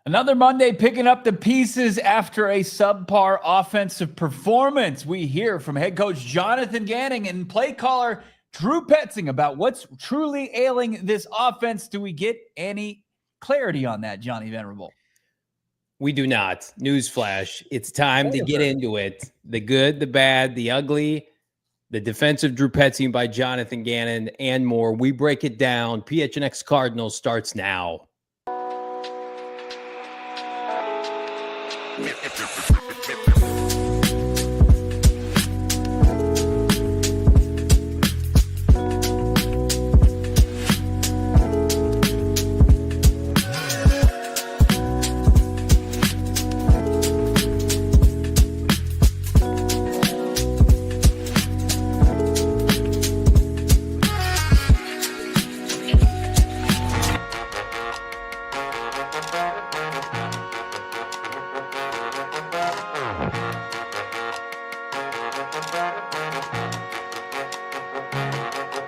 Another Monday picking up the pieces after a subpar offensive performance. We hear from head coach Jonathan Gannon and play caller Drew Petzing about what's truly ailing this offense. Do we get any clarity on that, Johnny Venerable? We do not. Newsflash. It's time to get into it. The good, the bad, the ugly, the defensive Drew Petzing by Jonathan Gannon, and more. We break it down. PHNX Cardinals starts now.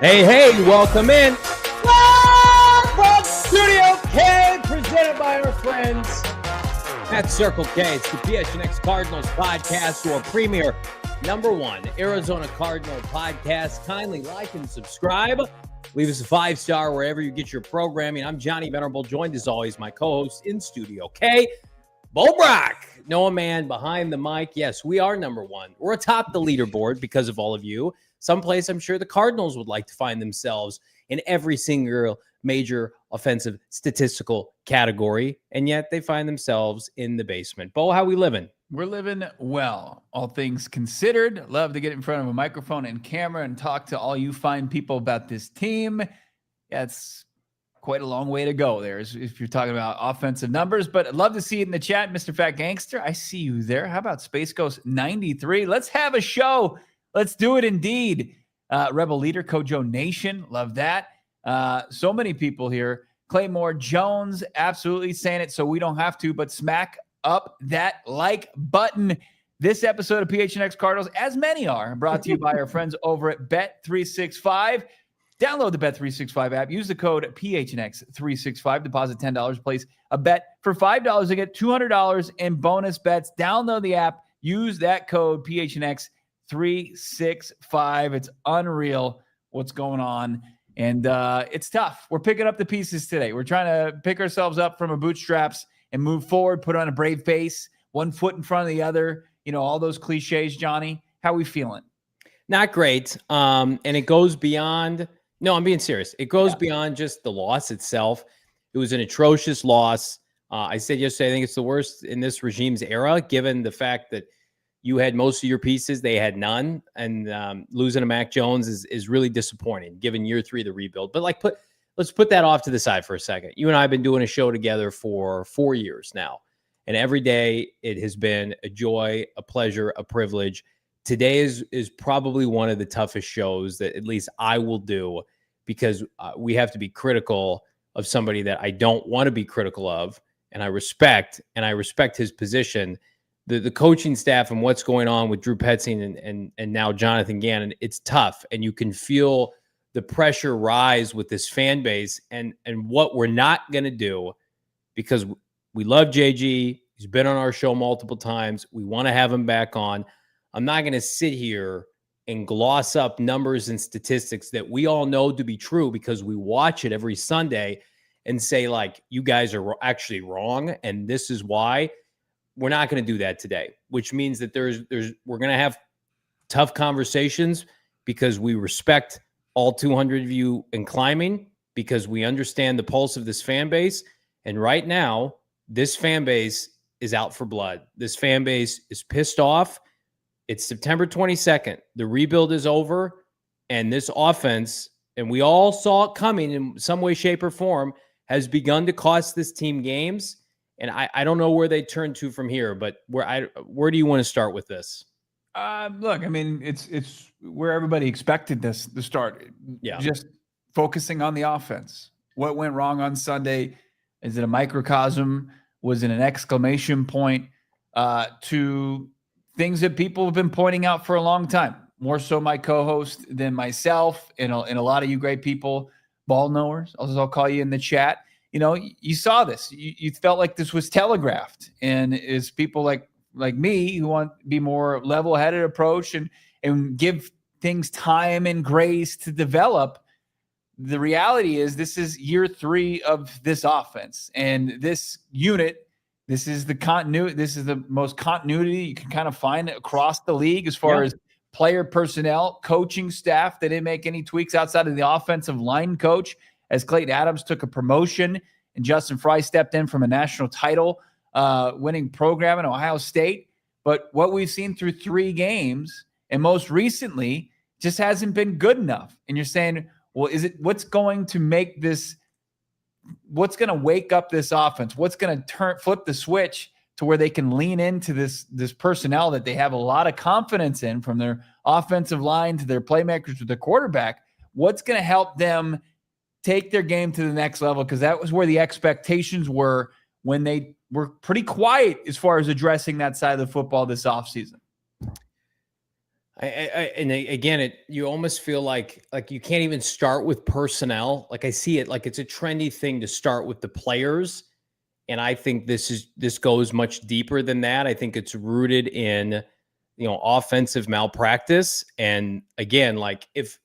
Hey, welcome in. Live from Studio K, presented by our friends at Circle K. It's the PHNX Cardinals podcast, your premier #1 Arizona Cardinal podcast. Kindly like and subscribe. Leave us a 5-star wherever you get your programming. I'm Johnny Venerable, joined as always my co-host in Studio K, Brack. Noah Man behind the mic. Yes, we are #1. We're atop the leaderboard because of all of you. Someplace I'm sure the Cardinals would like to find themselves in every single major offensive statistical category, and yet they find themselves in the basement. Bo, how we living? We're living well, all things considered. Love to get in front of a microphone and camera and talk to all you fine people about this team. Yeah, it's quite a long way to go there if you're talking about offensive numbers, but I'd love to see it in the chat. Mr. Fat Gangster, I see you there. How about Space Ghost 93? Let's have a show. Let's do it indeed. Rebel Leader, Kojo Nation, love that. So many people here. Claymore Jones, absolutely saying it so we don't have to, but smack up that like button. This episode of PHNX Cardinals, as many are, brought to you by our friends over at Bet365. Download the Bet365 app. Use the code PHNX365. Deposit $10. Place a bet for $5 to get $200 in bonus bets. Download the app. Use that code PHNX365. It's unreal what's going on, and it's tough. We're picking up the pieces today. We're trying to pick ourselves up from our bootstraps and move forward, put on a brave face, one foot in front of the other, all those cliches. Johnny, how we feeling? Not great. And it goes beyond, no, I'm being serious. It goes beyond just the loss itself. It was an atrocious loss. I said yesterday, I think it's the worst in this regime's era, given the fact that you had most of your pieces, they had none, and losing to Mac Jones is really disappointing, given year 3 of the rebuild. But let's put that off to the side for a second. You and I have been doing a show together for 4 years now, and every day it has been a joy, a pleasure, a privilege. Today is probably one of the toughest shows that at least I will do, because we have to be critical of somebody that I don't want to be critical of, and I respect his position. The coaching staff and what's going on with Drew Petzing and now Jonathan Gannon, it's tough. And you can feel the pressure rise with this fan base and what we're not going to do, because we love JG. He's been on our show multiple times. We want to have him back on. I'm not going to sit here and gloss up numbers and statistics that we all know to be true, because we watch it every Sunday, and say, like, you guys are actually wrong, and this is why. We're not going to do that today, which means that we're going to have tough conversations, because we respect all 200 of you in climbing, because we understand the pulse of this fan base. And right now, this fan base is out for blood. This fan base is pissed off. It's September 22nd. The rebuild is over, and this offense, and we all saw it coming in some way, shape, or form, has begun to cost this team games. And I don't know where they turn to from here, but where do you want to start with this? Look, I mean, it's where everybody expected this to start. Yeah. Just focusing on the offense. What went wrong on Sunday? Is it a microcosm? Was it an exclamation point to things that people have been pointing out for a long time? More so my co-host than myself and a lot of you great people, ball knowers, as I'll call you in the chat. you saw this. You felt like this was telegraphed, and is people like me who want to be more level-headed approach and give things time and grace to develop. The reality is this is year 3 of this offense and this unit. This is the continuity. This is the most continuity you can kind of find across the league as far as player personnel, coaching staff. They didn't make any tweaks outside of the offensive line coach, as Clayton Adams took a promotion and Justin Fry stepped in from a national title winning program in Ohio State. But what we've seen through 3 games and most recently just hasn't been good enough. And you're saying, well, what's going to make this, what's going to wake up this offense? What's going to flip the switch to where they can lean into this personnel that they have a lot of confidence in, from their offensive line to their playmakers to their quarterback? What's going to help them take their game to the next level? Because that was where the expectations were when they were pretty quiet as far as addressing that side of the football this offseason. And again, you almost feel like you can't even start with personnel. Like, I see it like it's a trendy thing to start with the players. And I think this goes much deeper than that. I think it's rooted in, offensive malpractice. And again, like, if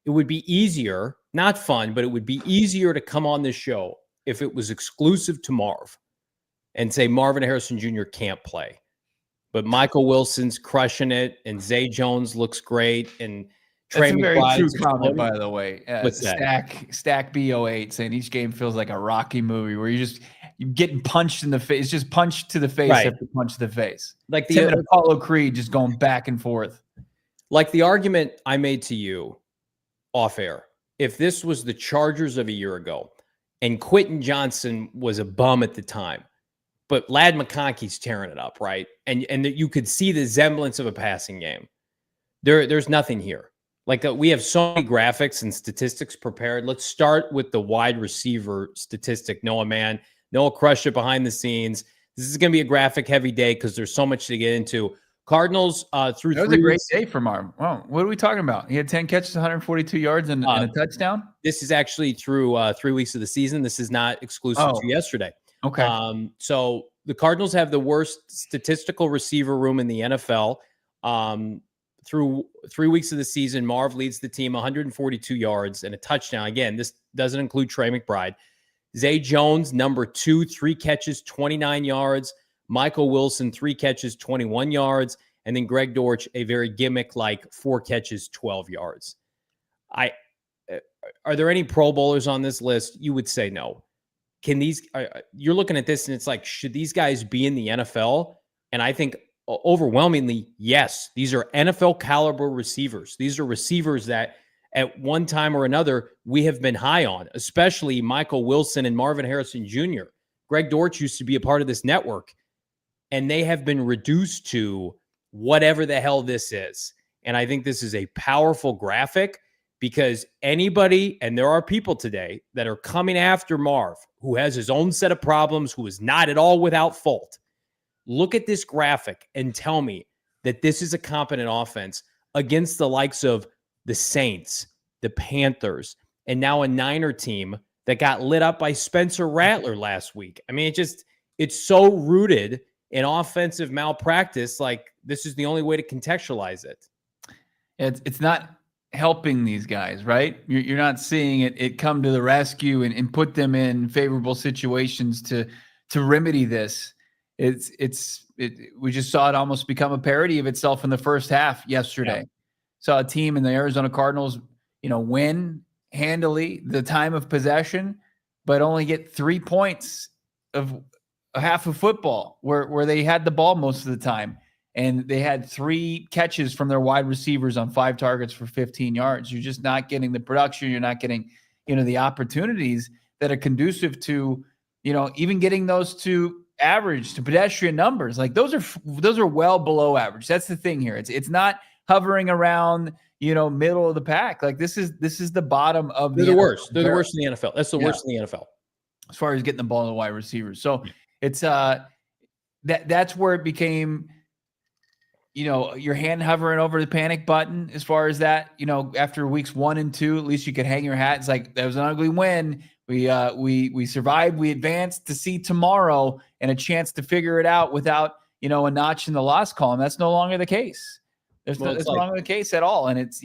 it would be easier, not fun, but it would be easier to come on this show if it was exclusive to Marv and say Marvin Harrison Jr. can't play. But Michael Wilson's crushing it, and Zay Jones looks great, and Trey That's a very McBride's true comment, by the way. What's that? Stack B08 saying each game feels like a Rocky movie where you're getting punched in the face. It's just punch to the face after punch to the face. Like Tim and Apollo Creed just going back and forth. Like the argument I made to you off air. If this was the Chargers of a year ago, and Quentin Johnson was a bum at the time, but Ladd McConkey's tearing it up, right? And that you could see the semblance of a passing game. There's nothing here. Like, we have so many graphics and statistics prepared. Let's start with the wide receiver statistic. Noah crushed it behind the scenes. This is going to be a graphic heavy day because there's so much to get into. Cardinals through 3 weeks. That was a great day for Marvin. Wow. What are we talking about? He had 10 catches, 142 yards, and a touchdown? This is actually through 3 weeks of the season. This is not exclusive to yesterday. Okay. So the Cardinals have the worst statistical receiver room in the NFL. Through 3 weeks of the season, Marv leads the team 142 yards and a touchdown. Again, this doesn't include Trey McBride. Zay Jones, number 2, 3 catches, 29 yards. Michael Wilson, 3 catches, 21 yards. And then Greg Dortch, a very gimmick-like 4 catches, 12 yards. Are there any Pro Bowlers on this list? You would say no. You're looking at this and it's like, should these guys be in the NFL? And I think overwhelmingly, yes. These are NFL caliber receivers. These are receivers that at one time or another we have been high on, especially Michael Wilson and Marvin Harrison Jr. Greg Dortch used to be a part of this network, and they have been reduced to whatever the hell this is. And I think this is a powerful graphic, because anybody, and there are people today that are coming after Marv, who has his own set of problems, who is not at all without fault. Look at this graphic and tell me that this is a competent offense against the likes of the Saints, the Panthers, and now a Niner team that got lit up by Spencer Rattler last week. I mean, it's so rooted in offensive malpractice. Like, this is the only way to contextualize it. It's not helping these guys, right? You're not seeing it come to the rescue and put them in favorable situations to remedy this. We just saw it almost become a parody of itself in the first half yesterday. Yeah. Saw a team in the Arizona Cardinals, win handily the time of possession, but only get 3 points of a half of football where they had the ball most of the time. And they had 3 catches from their wide receivers on 5 targets for 15 yards. You're just not getting the production. You're not getting, the opportunities that are conducive to, even getting those to average, to pedestrian numbers. Like, those are well below average. That's the thing here. It's not hovering around, middle of the pack. Like, this is the bottom of the worst. They're the worst in the NFL. That's the worst in the NFL as far as getting the ball to the wide receivers. So it's that's where it became your hand hovering over the panic button as far as that, after weeks 1 and 2, at least you could hang your hat. It's like, that was an ugly win. We survived, we advanced to see tomorrow and a chance to figure it out without, a notch in the loss column. That's no longer the case. It's no longer the case at all. And it's,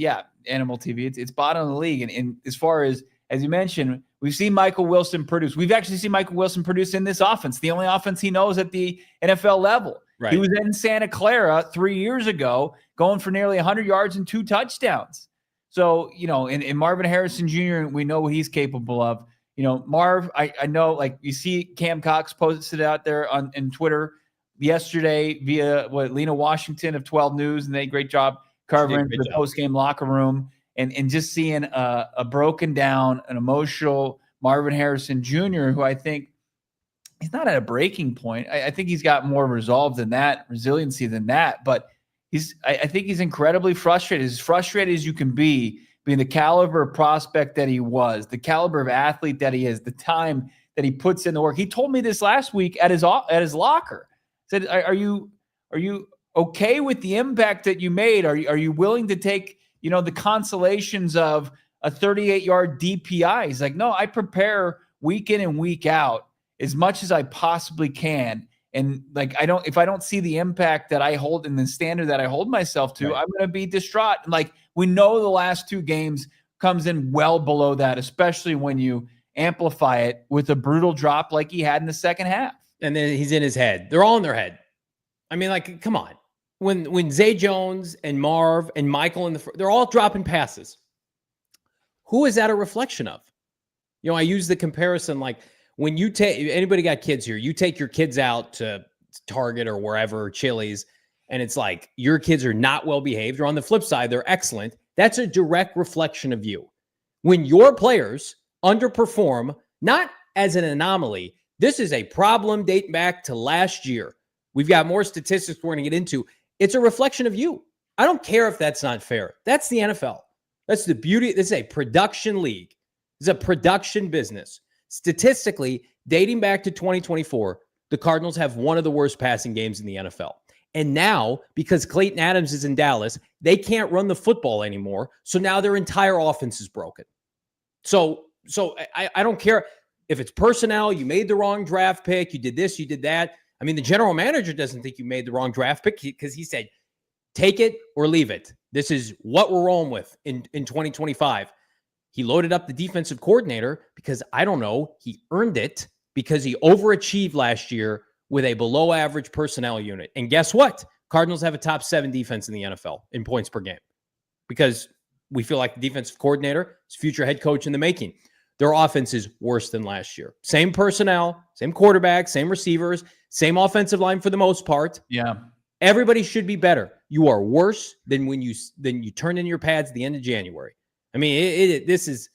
Animal TV, it's bottom of the league. And as far as you mentioned, we've seen Michael Wilson produce. We've actually seen Michael Wilson produce in this offense, the only offense he knows at the NFL level. Right. He was in Santa Clara 3 years ago, going for nearly 100 yards and 2 touchdowns. So, in Marvin Harrison Jr., we know what he's capable of. Marv, I know, like, you see Cam Cox posted out there in Twitter yesterday via Lena Washington of 12 News, and they did a great job covering the post-game locker room, and just seeing a broken down, an emotional Marvin Harrison Jr., who I think he's not at a breaking point. I think he's got more resolve than that, resiliency than that, but I think he's incredibly frustrated, as frustrated as you can be, being the caliber of prospect that he was, the caliber of athlete that he is, the time that he puts in the work. He told me this last week at his locker. Said, "Are you okay with the impact that you made? Are you willing to take, the consolations of a 38-yard DPI?" He's like, "No, I prepare week in and week out as much as I possibly can. And like, if I don't see the impact that I hold and the standard that I hold myself to, I'm going to be distraught." And like, we know the last 2 games comes in well below that, especially when you amplify it with a brutal drop like he had in the second half. And then he's in his head. They're all in their head. I mean, like, come on. When Zay Jones and Marv and Michael they're all dropping passes. Who is that a reflection of? I use the comparison, like, when you anybody got kids here, you take your kids out to Target or wherever, Chili's, and it's like your kids are not well behaved, or on the flip side, they're excellent. That's a direct reflection of you. When your players underperform, not as an anomaly, this is a problem dating back to last year. We've got more statistics we're going to get into. It's a reflection of you. I don't care if that's not fair. That's the NFL. That's the beauty. This is a production league. This is a production business. Statistically, dating back to 2024, the Cardinals have one of the worst passing games in the NFL. And now, because Clayton Adams is in Dallas, they can't run the football anymore. So now their entire offense is broken. So I don't care if it's personnel, you made the wrong draft pick, you did this, you did that. I mean, the general manager doesn't think you made the wrong draft pick because he said, take it or leave it. This is what we're rolling with in 2025. He loaded up the defensive coordinator because, I don't know, he earned it because he overachieved last year with a below average personnel unit. And guess what? Cardinals have a top 7 defense in the NFL in points per game because we feel like the defensive coordinator is future head coach in the making. Their offense is worse than last year. Same personnel, same quarterback, same receivers, same offensive line for the most part. Yeah. Everybody should be better. You are worse than when you turned in your pads at the end of January. I mean, this is,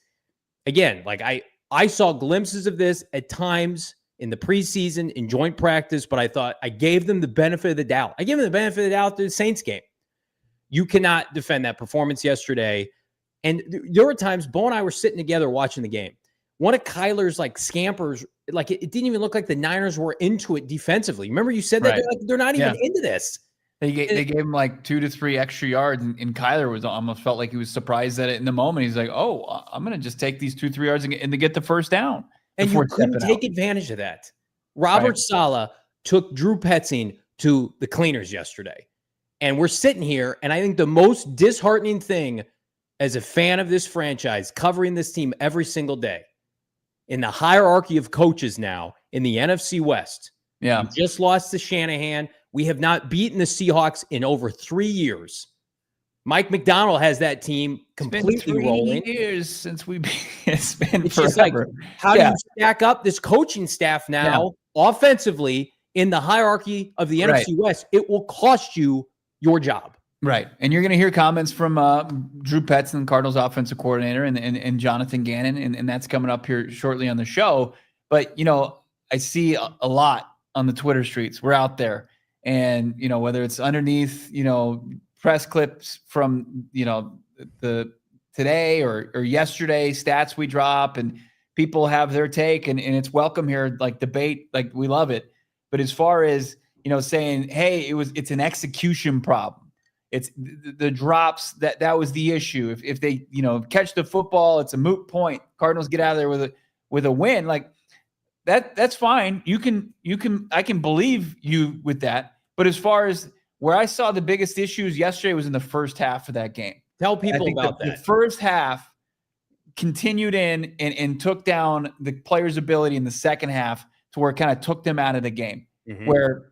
again, like I saw glimpses of this at times in the preseason, in joint practice, but I thought I gave them the benefit of the doubt. I gave them the benefit of the doubt to the Saints game. You cannot defend that performance yesterday. And there were times Bo and I were sitting together watching the game. One of Kyler's like scampers, like it didn't even look like the Niners were into it defensively. Remember you said that? Right. They're not even into this. They gave him like 2 to 3 extra yards, and Kyler was almost felt like he was surprised at it in the moment. He's like, "Oh, I'm going to just take these 2-3 yards and to get the first down." And you couldn't take advantage of that. Robert Saleh took Drew Petzing to the cleaners yesterday. And we're sitting here, and I think the most disheartening thing as a fan of this franchise, covering this team every single day, in the hierarchy of coaches now in the NFC West. Yeah. We just lost to Shanahan. We have not beaten the Seahawks in over 3 years. Mike McDonald has that team completely rolling. 3 years since we've been. It's been it's forever. Just like, how do you stack up this coaching staff now offensively in the hierarchy of the NFC West? It will cost you your job. Right. And you're going to hear comments from Drew Petzing, Cardinals offensive coordinator, and Jonathan Gannon, and that's coming up here shortly on the show. But, I see a lot on the Twitter streets. We're out there. And, whether it's underneath, press clips from, the today or yesterday stats we drop, and people have their take, and it's welcome here, like debate, like we love it. But as far as, saying, hey, it's an execution problem. It's the drops that was the issue. If they, catch the football, it's a moot point. Cardinals get out of there with a win. Like that's fine. I can believe you with that. But as far as where I saw the biggest issues yesterday was in the first half of that game. Tell people about that. The first half continued in and took down the players' ability in the second half to where it kind of took them out of the game, where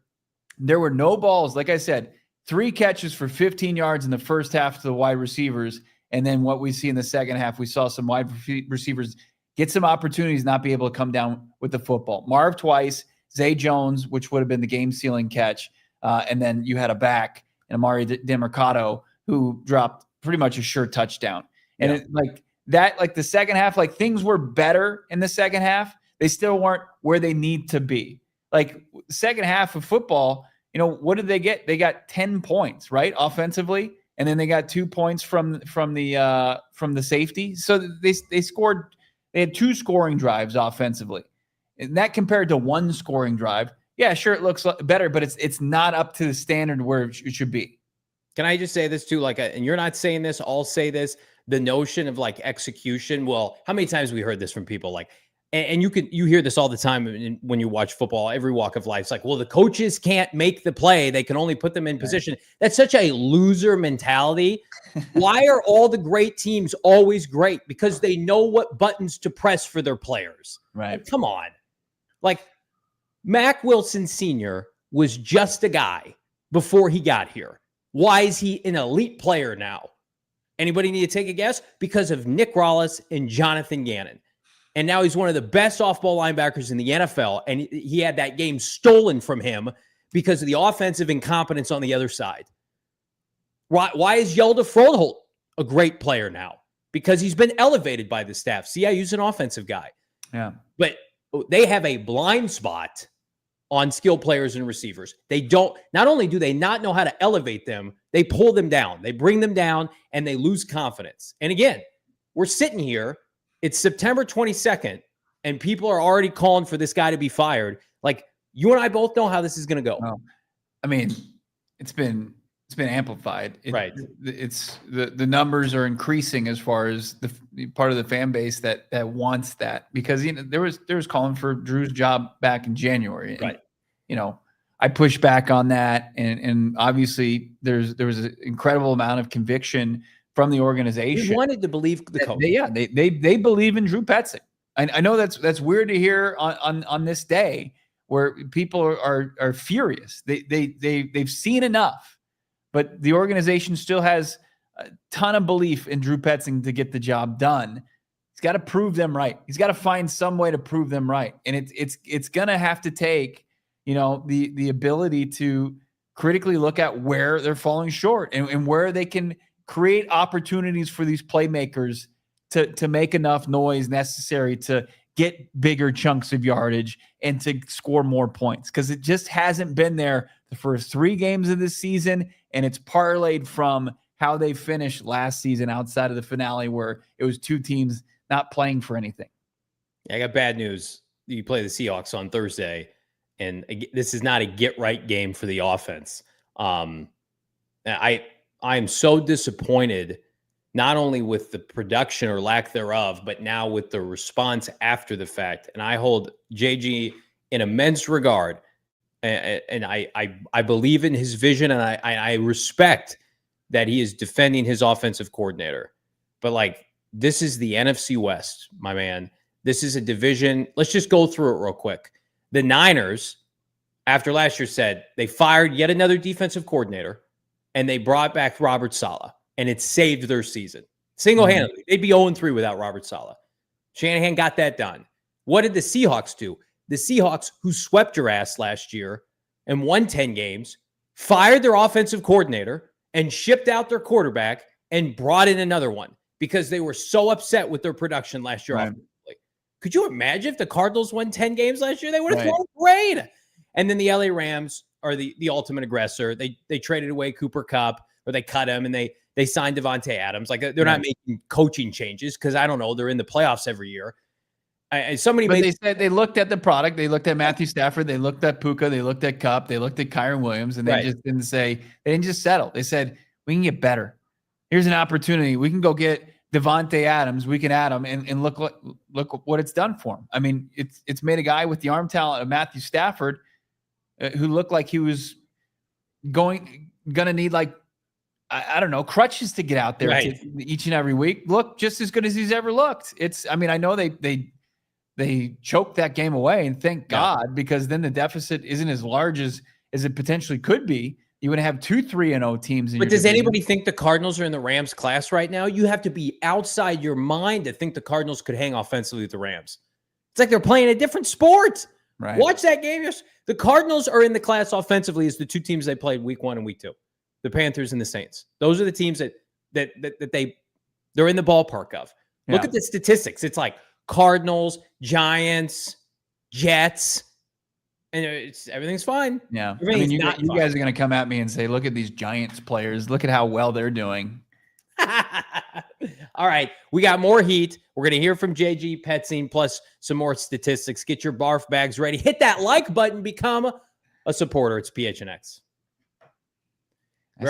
there were no balls. Like I said, 3 catches for 15 yards in the first half to the wide receivers. And then what we see in the second half, we saw some wide receivers get some opportunities, not be able to come down with the football. Marv twice, Zay Jones, which would have been the game-sealing catch. And then you had a back, and Amari DeMercado, who dropped pretty much a sure touchdown. And the second half, like things were better in the second half. They still weren't where they need to be. Like second half of football, what did they get? They got 10 points, right? Offensively. And then they got 2 points from the safety. So they scored, they had 2 scoring drives offensively. And that compared to 1 scoring drive. Yeah, sure, it looks better, but it's not up to the standard where it should be. Can I just say this too? And you're not saying this, I'll say this. The notion of execution. Well, how many times have we heard this from people? And you hear this all the time when you watch football, every walk of life. It's like, well, the coaches can't make the play. They can only put them in position. That's such a loser mentality. Why are all the great teams always great? Because they know what buttons to press for their players. Right. Come on. Mack Wilson Sr. was just a guy before he got here. Why is he an elite player now? Anybody need to take a guess? Because of Nick Rallis and Jonathan Gannon. And now he's one of the best off-ball linebackers in the NFL, and he had that game stolen from him because of the offensive incompetence on the other side. Why is Yelda Froholt a great player now? Because he's been elevated by the staff. CIU's an offensive guy. Yeah. But they have a blind spot on skilled players and receivers. Not only do they not know how to elevate them, they pull them down. They bring them down, and they lose confidence. And again, we're sitting here. It's September 22nd, and people are already calling for this guy to be fired. You and I both know how this is going to go. Well, I mean, it's been amplified. Right. It's the numbers are increasing as far as the part of the fan base that wants that, because there was calling for Drew's job back in January. Right. And, I pushed back on that, and obviously there was an incredible amount of conviction from the organization. We wanted to believe the coach. They believe in Drew Petzing. I know that's weird to hear on this day where people are furious. They've seen enough, but the organization still has a ton of belief in Drew Petzing to get the job done. He's got to prove them right. He's got to find some way to prove them right, and it's gonna have to take the ability to critically look at where they're falling short and where they can create opportunities for these playmakers to make enough noise necessary to get bigger chunks of yardage and to score more points, because it just hasn't been there the first 3 games of this season, and it's parlayed from how they finished last season outside of the finale where it was 2 teams not playing for anything. I got bad news. You play the Seahawks on Thursday, and this is not a get-right game for the offense. I am so disappointed, not only with the production or lack thereof, but now with the response after the fact. And I hold JG in immense regard, and I believe in his vision, and I respect that he is defending his offensive coordinator. But this is the NFC West, my man. This is a division. Let's just go through it real quick. The Niners, after last year, said they fired yet another defensive coordinator, and they brought back Robert Saleh, and it saved their season. Single-handedly. They'd be 0-3 without Robert Saleh. Shanahan got that done. What did the Seahawks do? The Seahawks, who swept your ass last year and won 10 games, fired their offensive coordinator and shipped out their quarterback and brought in another one because they were so upset with their production last year. Right. Could you imagine if the Cardinals won 10 games last year? They would have thrown great. And then the LA Rams are the ultimate aggressor. They traded away Cooper Kupp, or they cut him, and they signed Devontae Adams. They're not making coaching changes because, I don't know, they're in the playoffs every year. They said they looked at the product. They looked at Matthew Stafford. They looked at Puka. They looked at Kupp. They looked at Kyron Williams, and they just didn't just settle. They said, We can get better. Here's an opportunity. We can go get Devontae Adams. We can add him and look what it's done for him. I mean, it's made a guy with the arm talent of Matthew Stafford who looked like he was gonna need like I don't know, crutches to get out there each and every week. Look just as good as he's ever looked. I mean, I know they choked that game away, and thank God, because then the deficit isn't as large as it potentially could be. You would have 2 3-0 teams. But does anybody think the Cardinals are in the Rams class right now? You have to be outside your mind to think the Cardinals could hang offensively with the Rams. It's like they're playing a different sport. Right. Watch that game. The Cardinals are in the class offensively as the 2 teams they played week 1 and week 2. The Panthers and the Saints. Those are the teams that they're in the ballpark of. Yeah. Look at the statistics. It's like Cardinals, Giants, Jets, and everything's fine. Yeah. I mean, you guys are going to come at me and say, look at these Giants players. Look at how well they're doing. All right. We got more heat. We're going to hear from JG Petzing plus some more statistics. Get your barf bags ready. Hit that like button. Become a supporter. It's PHNX. We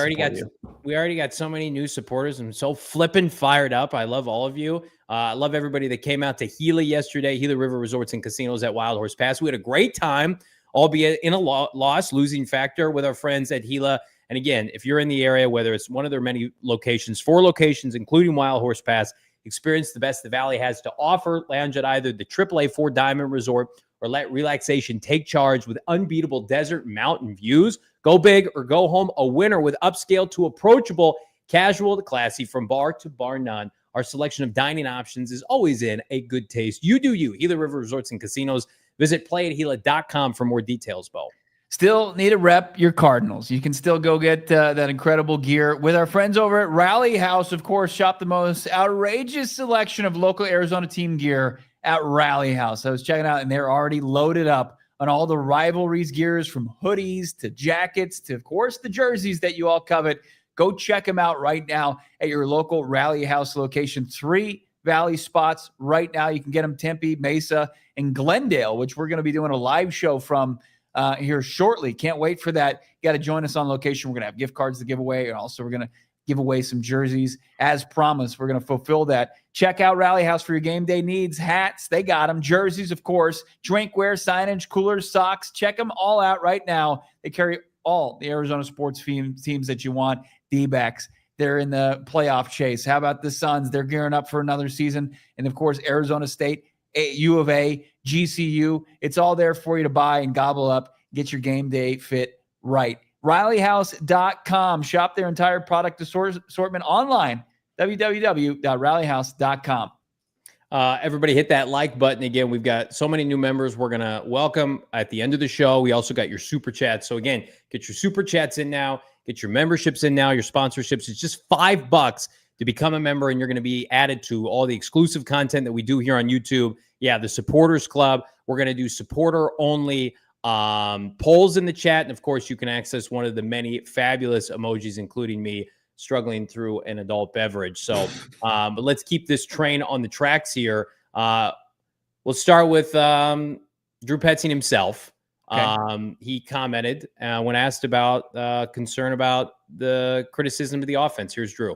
already got so many new supporters. I'm so flippin' fired up. I love all of you. I love everybody that came out to Gila yesterday, Gila River Resorts and Casinos at Wild Horse Pass. We had a great time, albeit in a losing factor with our friends at Gila. And again, if you're in the area, whether it's one of their many locations, 4 locations, including Wild Horse Pass, experience the best the Valley has to offer. Lounge at either the AAA 4 Diamond Resort or let relaxation take charge with unbeatable desert mountain views. Go big or go home a winner with upscale to approachable, casual to classy, from bar to bar none. Our selection of dining options is always in a good taste. You do you. Gila River Resorts and Casinos. Visit playathila.com for more details, Bo. Still need to rep your Cardinals. You can still go get that incredible gear with our friends over at Rally House. Of course, shop the most outrageous selection of local Arizona team gear at Rally House. I was checking out, and they're already loaded up on all the rivalries gears, from hoodies to jackets to, of course, the jerseys that you all covet. Go check them out right now at your local Rally House location. 3 Valley spots right now. You can get them Tempe, Mesa, and Glendale, which we're going to be doing a live show from here shortly. Can't wait for that. You got to join us on location. We're going to have gift cards to give away, and also we're going to give away some jerseys. As promised, we're going to fulfill that. Check out Rally House for your game day needs. Hats, they got them. Jerseys, of course. Drinkware, signage, coolers, socks. Check them all out right now. They carry all the Arizona sports teams that you want. D-backs, they're in the playoff chase. How about the Suns? They're gearing up for another season. And, of course, Arizona State, U of A, GCU. It's all there for you to buy and gobble up. Get your game day fit right. RallyHouse.com. Shop their entire product assortment online. www.rallyhouse.com. Everybody hit that like button. Again, we've got so many new members we're going to welcome at the end of the show. We also got your super chats. So again, get your super chats in now. Get your memberships in now, your sponsorships. It's just $5 to become a member, and you're going to be added to all the exclusive content that we do here on YouTube. Yeah, the Supporters Club. We're going to do supporter-only polls in the chat. And, of course, you can access one of the many fabulous emojis, including me struggling through an adult beverage. So, but let's keep this train on the tracks here. We'll start with Drew Petzing himself. Okay. He commented when asked about concern about the criticism of the offense. Here's Drew.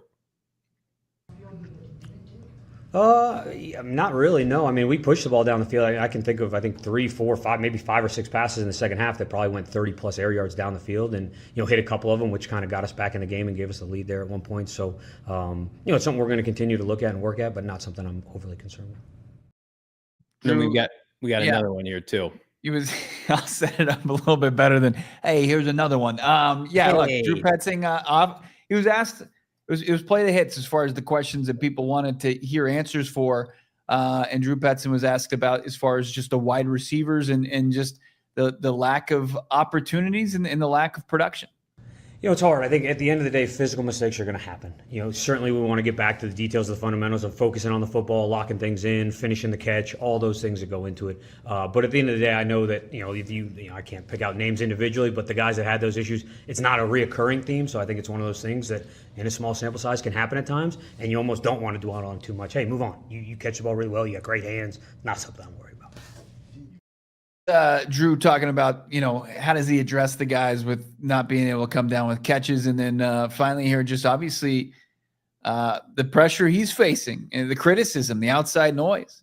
Not really, no. I mean, we pushed the ball down the field. I can think of, 3, 4, 5, maybe 5 or 6 passes in the second half that probably went 30-plus air yards down the field, and hit a couple of them, which kind of got us back in the game and gave us the lead there at one point. So, it's something we're going to continue to look at and work at, but not something I'm overly concerned with. Then we got another one here too. I'll set it up a little bit better than, hey, here's another one. Look, Drew Petzing, he was asked. It was play the hits as far as the questions that people wanted to hear answers for. And Drew Petzing was asked about as far as just the wide receivers and just the lack of opportunities and the lack of production. It's hard. I think at the end of the day, physical mistakes are going to happen. Certainly we want to get back to the details of the fundamentals of focusing on the football, locking things in, finishing the catch, all those things that go into it. But at the end of the day, I know that, if I can't pick out names individually, but the guys that had those issues, it's not a reoccurring theme. So I think it's one of those things that in a small sample size can happen at times, and you almost don't want to dwell on it too much. Hey, move on. You catch the ball really well. You got great hands. Not something I'm worried about. Drew talking about, how does he address the guys with not being able to come down with catches? And then finally here, just obviously the pressure he's facing and the criticism, the outside noise.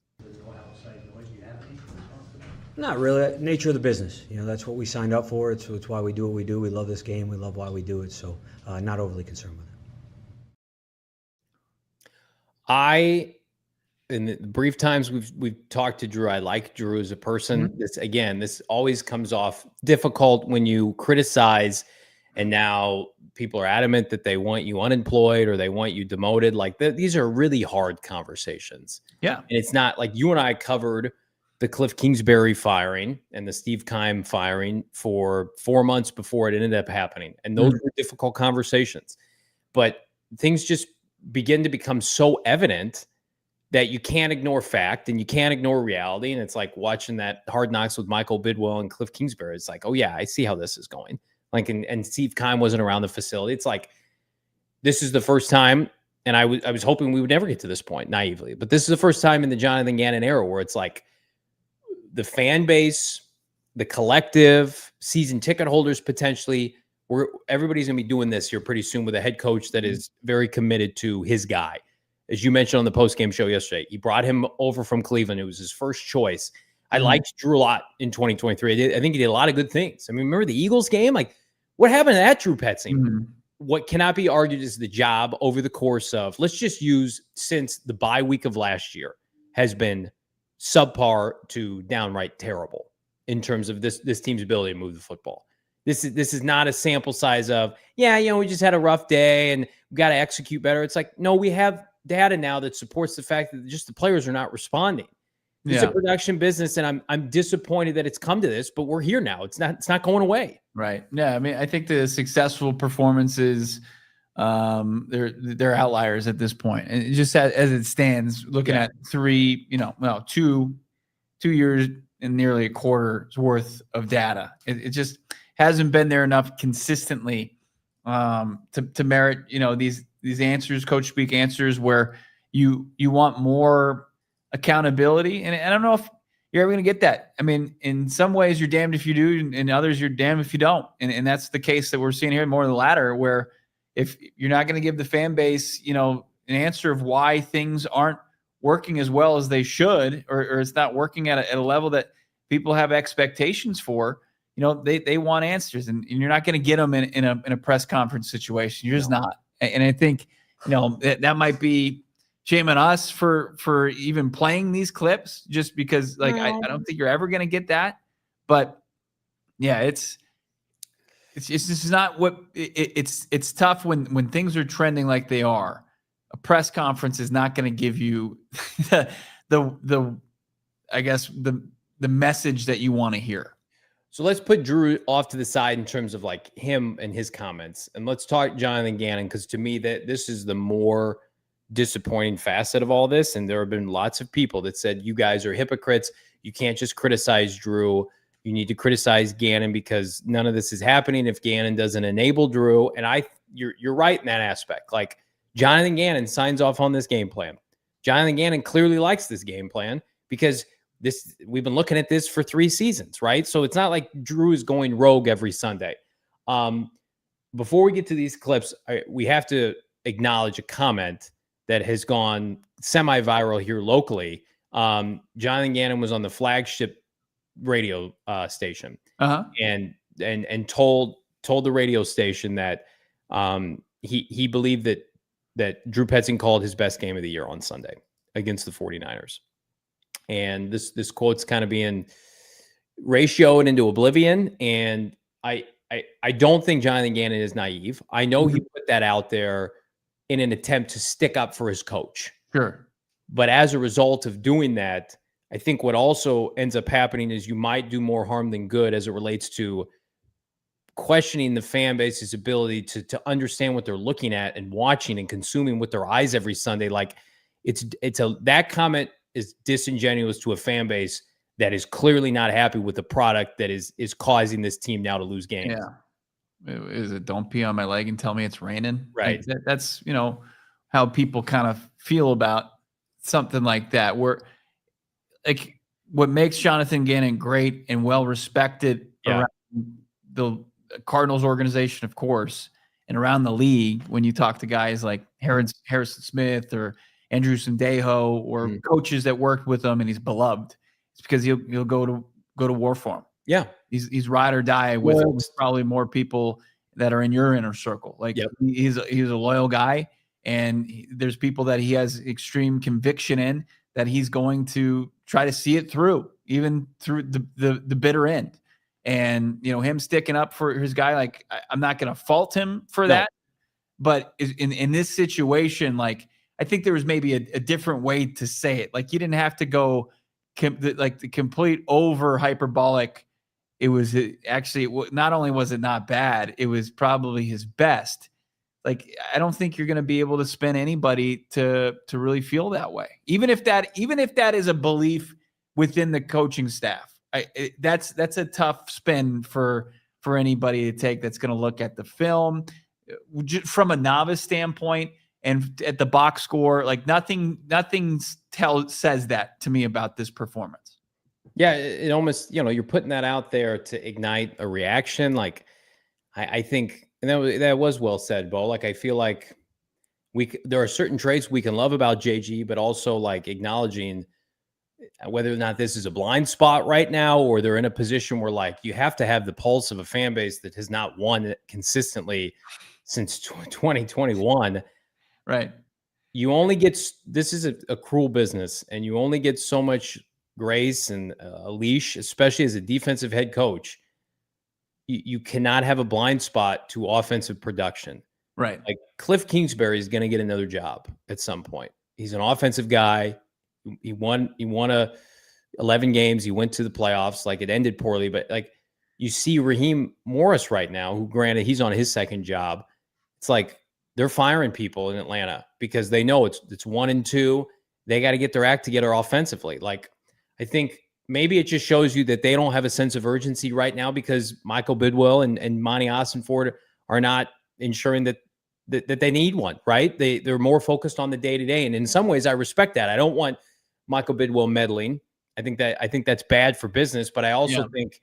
Not really. Nature of the business. That's what we signed up for. It's why we do what we do. We love this game. We love why we do it. So not overly concerned with it. In the brief times we've talked to Drew, I like Drew as a person. Mm-hmm. This always comes off difficult when you criticize, and now people are adamant that they want you unemployed or they want you demoted. Like these are really hard conversations. Yeah, and it's not like you and I covered the Cliff Kingsbury firing and the Steve Keim firing for 4 months before it ended up happening, and those were difficult conversations. But things just begin to become so evident that you can't ignore fact and you can't ignore reality. And it's like watching that Hard Knocks with Michael Bidwell and Cliff Kingsbury. It's like, oh yeah, I see how this is going. Like, and Steve Keim wasn't around the facility. It's like, this is the first time. And I was hoping we would never get to this point naively, but this is the first time in the Jonathan Gannon era where it's like the fan base, the collective, season ticket holders, potentially, where everybody's going to be doing this here pretty soon with a head coach that is very committed to his guy. As you mentioned on the post-game show yesterday, he brought him over from Cleveland. It was his first choice. I liked Drew a lot in 2023. I think he did a lot of good things. I mean, remember the Eagles game? Like, what happened to that Drew Petzing? What cannot be argued is the job over the course of, let's just use, since the bye week of last year, has been subpar to downright terrible in terms of this team's ability to move the football. This is not a sample size of, we just had a rough day and we got to execute better. It's like, no, we have data now that supports the fact that just the players are not responding. It's a production business, and I'm disappointed that it's come to this, but we're here now. It's not going away. Right. Yeah. I mean, I think the successful performances, they're outliers at this point. And it just as it stands, looking at 2 years and nearly a quarter's worth of data, it just hasn't been there enough consistently to merit, these answers, coach speak answers, where you want more accountability. And I don't know if you're ever going to get that. I mean, in some ways you're damned if you do, and in others you're damned if you don't. And that's the case that we're seeing here, more of the latter, where if you're not going to give the fan base, an answer of why things aren't working as well as they should, or it's not working at a level that people have expectations for, they want answers, and you're not going to get them in a press conference situation. You're just not. And I think, that might be shame on us for even playing these clips, just because I don't think you're ever going to get that. But yeah, it's just not what it's tough when things are trending like they are. A press conference is not going to give you the message that you want to hear. So let's put Drew off to the side in terms of like him and his comments, and let's talk Jonathan Gannon, because to me that this is the more disappointing facet of all this. And there have been lots of people that said, you guys are hypocrites. You can't just criticize Drew. You need to criticize Gannon, because none of this is happening if Gannon doesn't enable Drew. And you're right in that aspect. Like, Jonathan Gannon signs off on this game plan. Jonathan Gannon clearly likes this game plan, because we've been looking at this for 3 seasons, right? So it's not like Drew is going rogue every Sunday. Before we get to these clips, we have to acknowledge a comment that has gone semi-viral here locally. Jonathan Gannon was on the flagship radio station and told the radio station that he believed that Drew Petzing called his best game of the year on Sunday against the 49ers. And this quote's kind of being ratioed into oblivion. And I don't think Jonathan Gannon is naive. I know he put that out there in an attempt to stick up for his coach. Sure. But as a result of doing that, I think what also ends up happening is you might do more harm than good as it relates to questioning the fan base's ability to understand what they're looking at and watching and consuming with their eyes every Sunday. Like, that comment is disingenuous to a fan base that is clearly not happy with the product that is causing this team now to lose games. Yeah. Is it don't pee on my leg and tell me it's raining? Right. Like, that's, how people kind of feel about something like that, where like what makes Jonathan Gannon great and well respected around the Cardinals organization, of course, and around the league, when you talk to guys like Harrison Smith or Andrew Sandejo or coaches that worked with him, and he's beloved, it's because he'll go to war for him. Yeah, he's ride or die with probably more people that are in your inner circle. Like he's a loyal guy, and there's people that he has extreme conviction in that he's going to try to see it through, even through the bitter end. And, you know, him sticking up for his guy, like, I'm not going to fault him for that. But in this situation, like, I think there was maybe a different way to say it. Like, you didn't have to go like the complete over hyperbolic. It was actually, not only was it not bad, it was probably his best. Like, I don't think you're going to be able to spin anybody to really feel that way. Even if that is a belief within the coaching staff. That's a tough spin for anybody to take that's going to look at the film from a novice standpoint and at the box score. Like nothing says that to me about this performance. Yeah, it almost, you know, you're putting that out there to ignite a reaction. Like I think, and that was well said, Bo. Like I feel like there are certain traits we can love about JG, but also like acknowledging whether or not this is a blind spot right now, or they're in a position where like you have to have the pulse of a fan base that has not won consistently since 2021. Right. You only get, this is a cruel business, and you only get so much grace and a leash, especially as a defensive head coach. You cannot have a blind spot to offensive production. Right. Like Cliff Kingsbury is going to get another job at some point. He's an offensive guy. He won 11 games. He went to the playoffs. Like it ended poorly, but like you see Raheem Morris right now, who granted he's on his second job. It's like they're firing people in Atlanta because they know it's 1-2. They got to get their act together offensively. Like I think maybe it just shows you that they don't have a sense of urgency right now because Michael Bidwell and Monty Ossenford are not ensuring that they need one, right? They're more focused on the day-to-day. And in some ways I respect that. I don't want Michael Bidwell meddling. I think that's bad for business, but I also think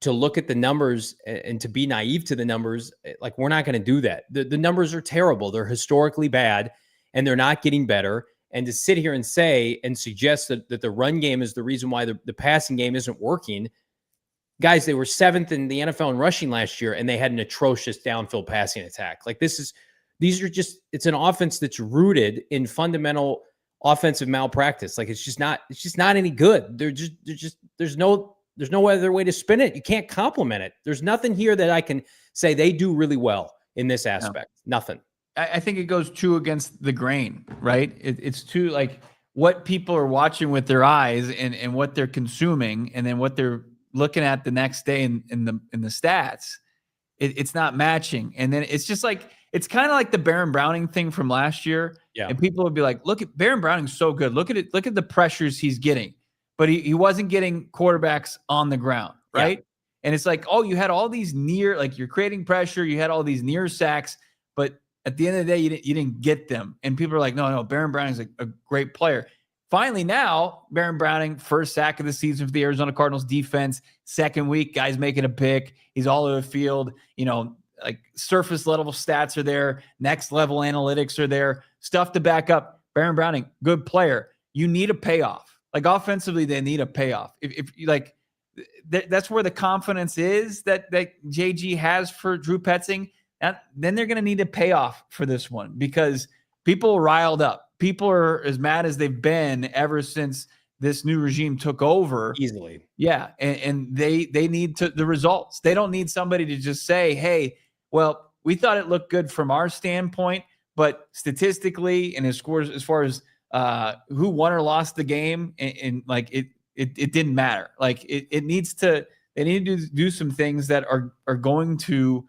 to look at the numbers and to be naive to the numbers, like we're not going to do that. The numbers are terrible. They're historically bad and they're not getting better. And to sit here and say and suggest that the run game is the reason why the passing game isn't working. Guys, they were 7th in the NFL in rushing last year, and they had an atrocious downfield passing attack. Like it's an offense that's rooted in fundamental offensive malpractice. Like it's just not any good. There's no other way to spin it. You can't compliment it. There's nothing here that I can say they do really well in this aspect. No. Nothing. I think it goes too against the grain, right? It's too like what people are watching with their eyes and what they're consuming, and then what they're looking at the next day in the stats. It's not matching, and then it's just like it's kind of like the Baron Browning thing from last year. Yeah, and people would be like, "Look at Baron Browning's so good. Look at it. Look at the pressures he's getting." But he wasn't getting quarterbacks on the ground, right? Yeah. And it's like, oh, you had all these near, like you're creating pressure. You had all these near sacks, but at the end of the day, you didn't get them. And people are like, no, Baron Browning's a great player. Finally, now, Baron Browning, first sack of the season for the Arizona Cardinals defense. Second week, guy's making a pick. He's all over the field. You know, like surface level stats are there. Next level analytics are there. Stuff to back up. Baron Browning, good player. You need a payoff. Like offensively, they need a payoff. If you like, that's where the confidence is that JG has for Drew Petzing. Then they're going to need a payoff for this one because people are riled up. People are as mad as they've been ever since this new regime took over. Easily. Yeah. And they need the results. They don't need somebody to just say, hey, well, we thought it looked good from our standpoint, but statistically and as far as who won or lost the game and like it didn't matter. Like they need to do some things that are going to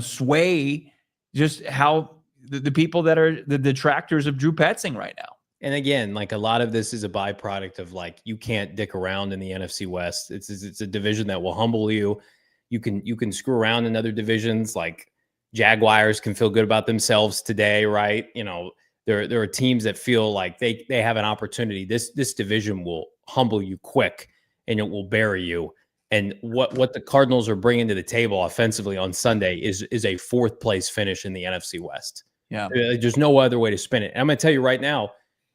sway just how the people that are the detractors of Drew Petzing right now. And again, like a lot of this is a byproduct of like, you can't dick around in the NFC West. It's a division that will humble you. You can screw around in other divisions. Like Jaguars can feel good about themselves today, right? You know, there are teams that feel like they have an opportunity. This division will humble you quick and it will bury you. And what the Cardinals are bringing to the table offensively on Sunday is a 4th place finish in the NFC West. Yeah. There's no other way to spin it. And I'm going to tell you right now,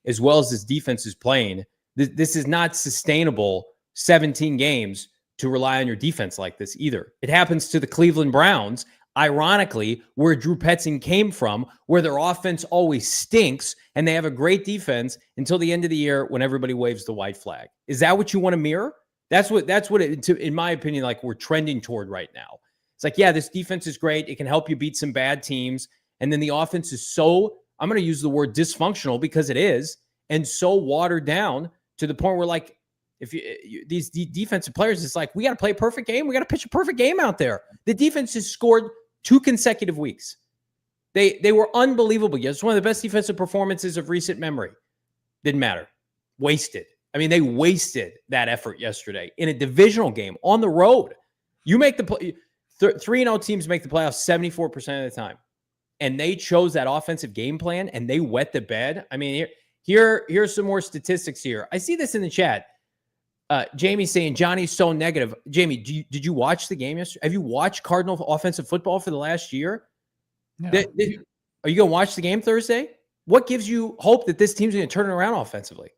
as well as this defense is playing, this is not sustainable 17 games to rely on your defense like this either. It happens to the Cleveland Browns, ironically, where Drew Petzing came from, where their offense always stinks and they have a great defense until the end of the year when everybody waves the white flag. Is that what you want to mirror? That's what it, in my opinion, like we're trending toward right now. It's like, yeah, this defense is great. It can help you beat some bad teams. And then the offense is so, I'm going to use the word dysfunctional because it is, and so watered down to the point where, like, if these defensive players, it's like, we got to play a perfect game. We got to pitch a perfect game out there. The defense has scored 2 consecutive weeks. They were unbelievable. Yes, it's one of the best defensive performances of recent memory. Didn't matter. Wasted. I mean, they wasted that effort yesterday in a divisional game on the road. You make the play. 3-0 teams make the playoffs 74% of the time. And they chose that offensive game plan and they wet the bed. I mean, here's some more statistics here. I see this in the chat. Jamie's saying Johnny's so negative. Jamie, did you watch the game yesterday? Have you watched Cardinal offensive football for the last year? No. Are you going to watch the game Thursday? What gives you hope that this team's going to turn it around offensively?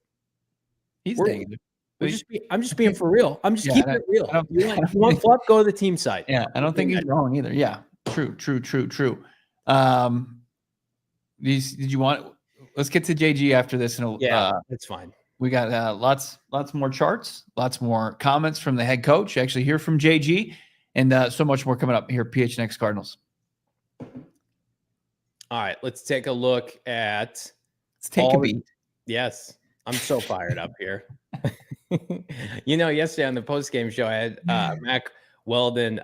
I'm just being for real. I'm just keeping it real. You want Fluff, go to the team side. Yeah, I don't think he's wrong either. Yeah, true. Did you want? Let's get to JG after this. And it's fine. We got lots more charts, lots more comments from the head coach. Actually, hear from JG, and so much more coming up here at PHNX Cardinals. All right, let's take a look at. Let's take a beat. Yes, I'm so fired up here. Yesterday on the post-game show, I had Mack Weldon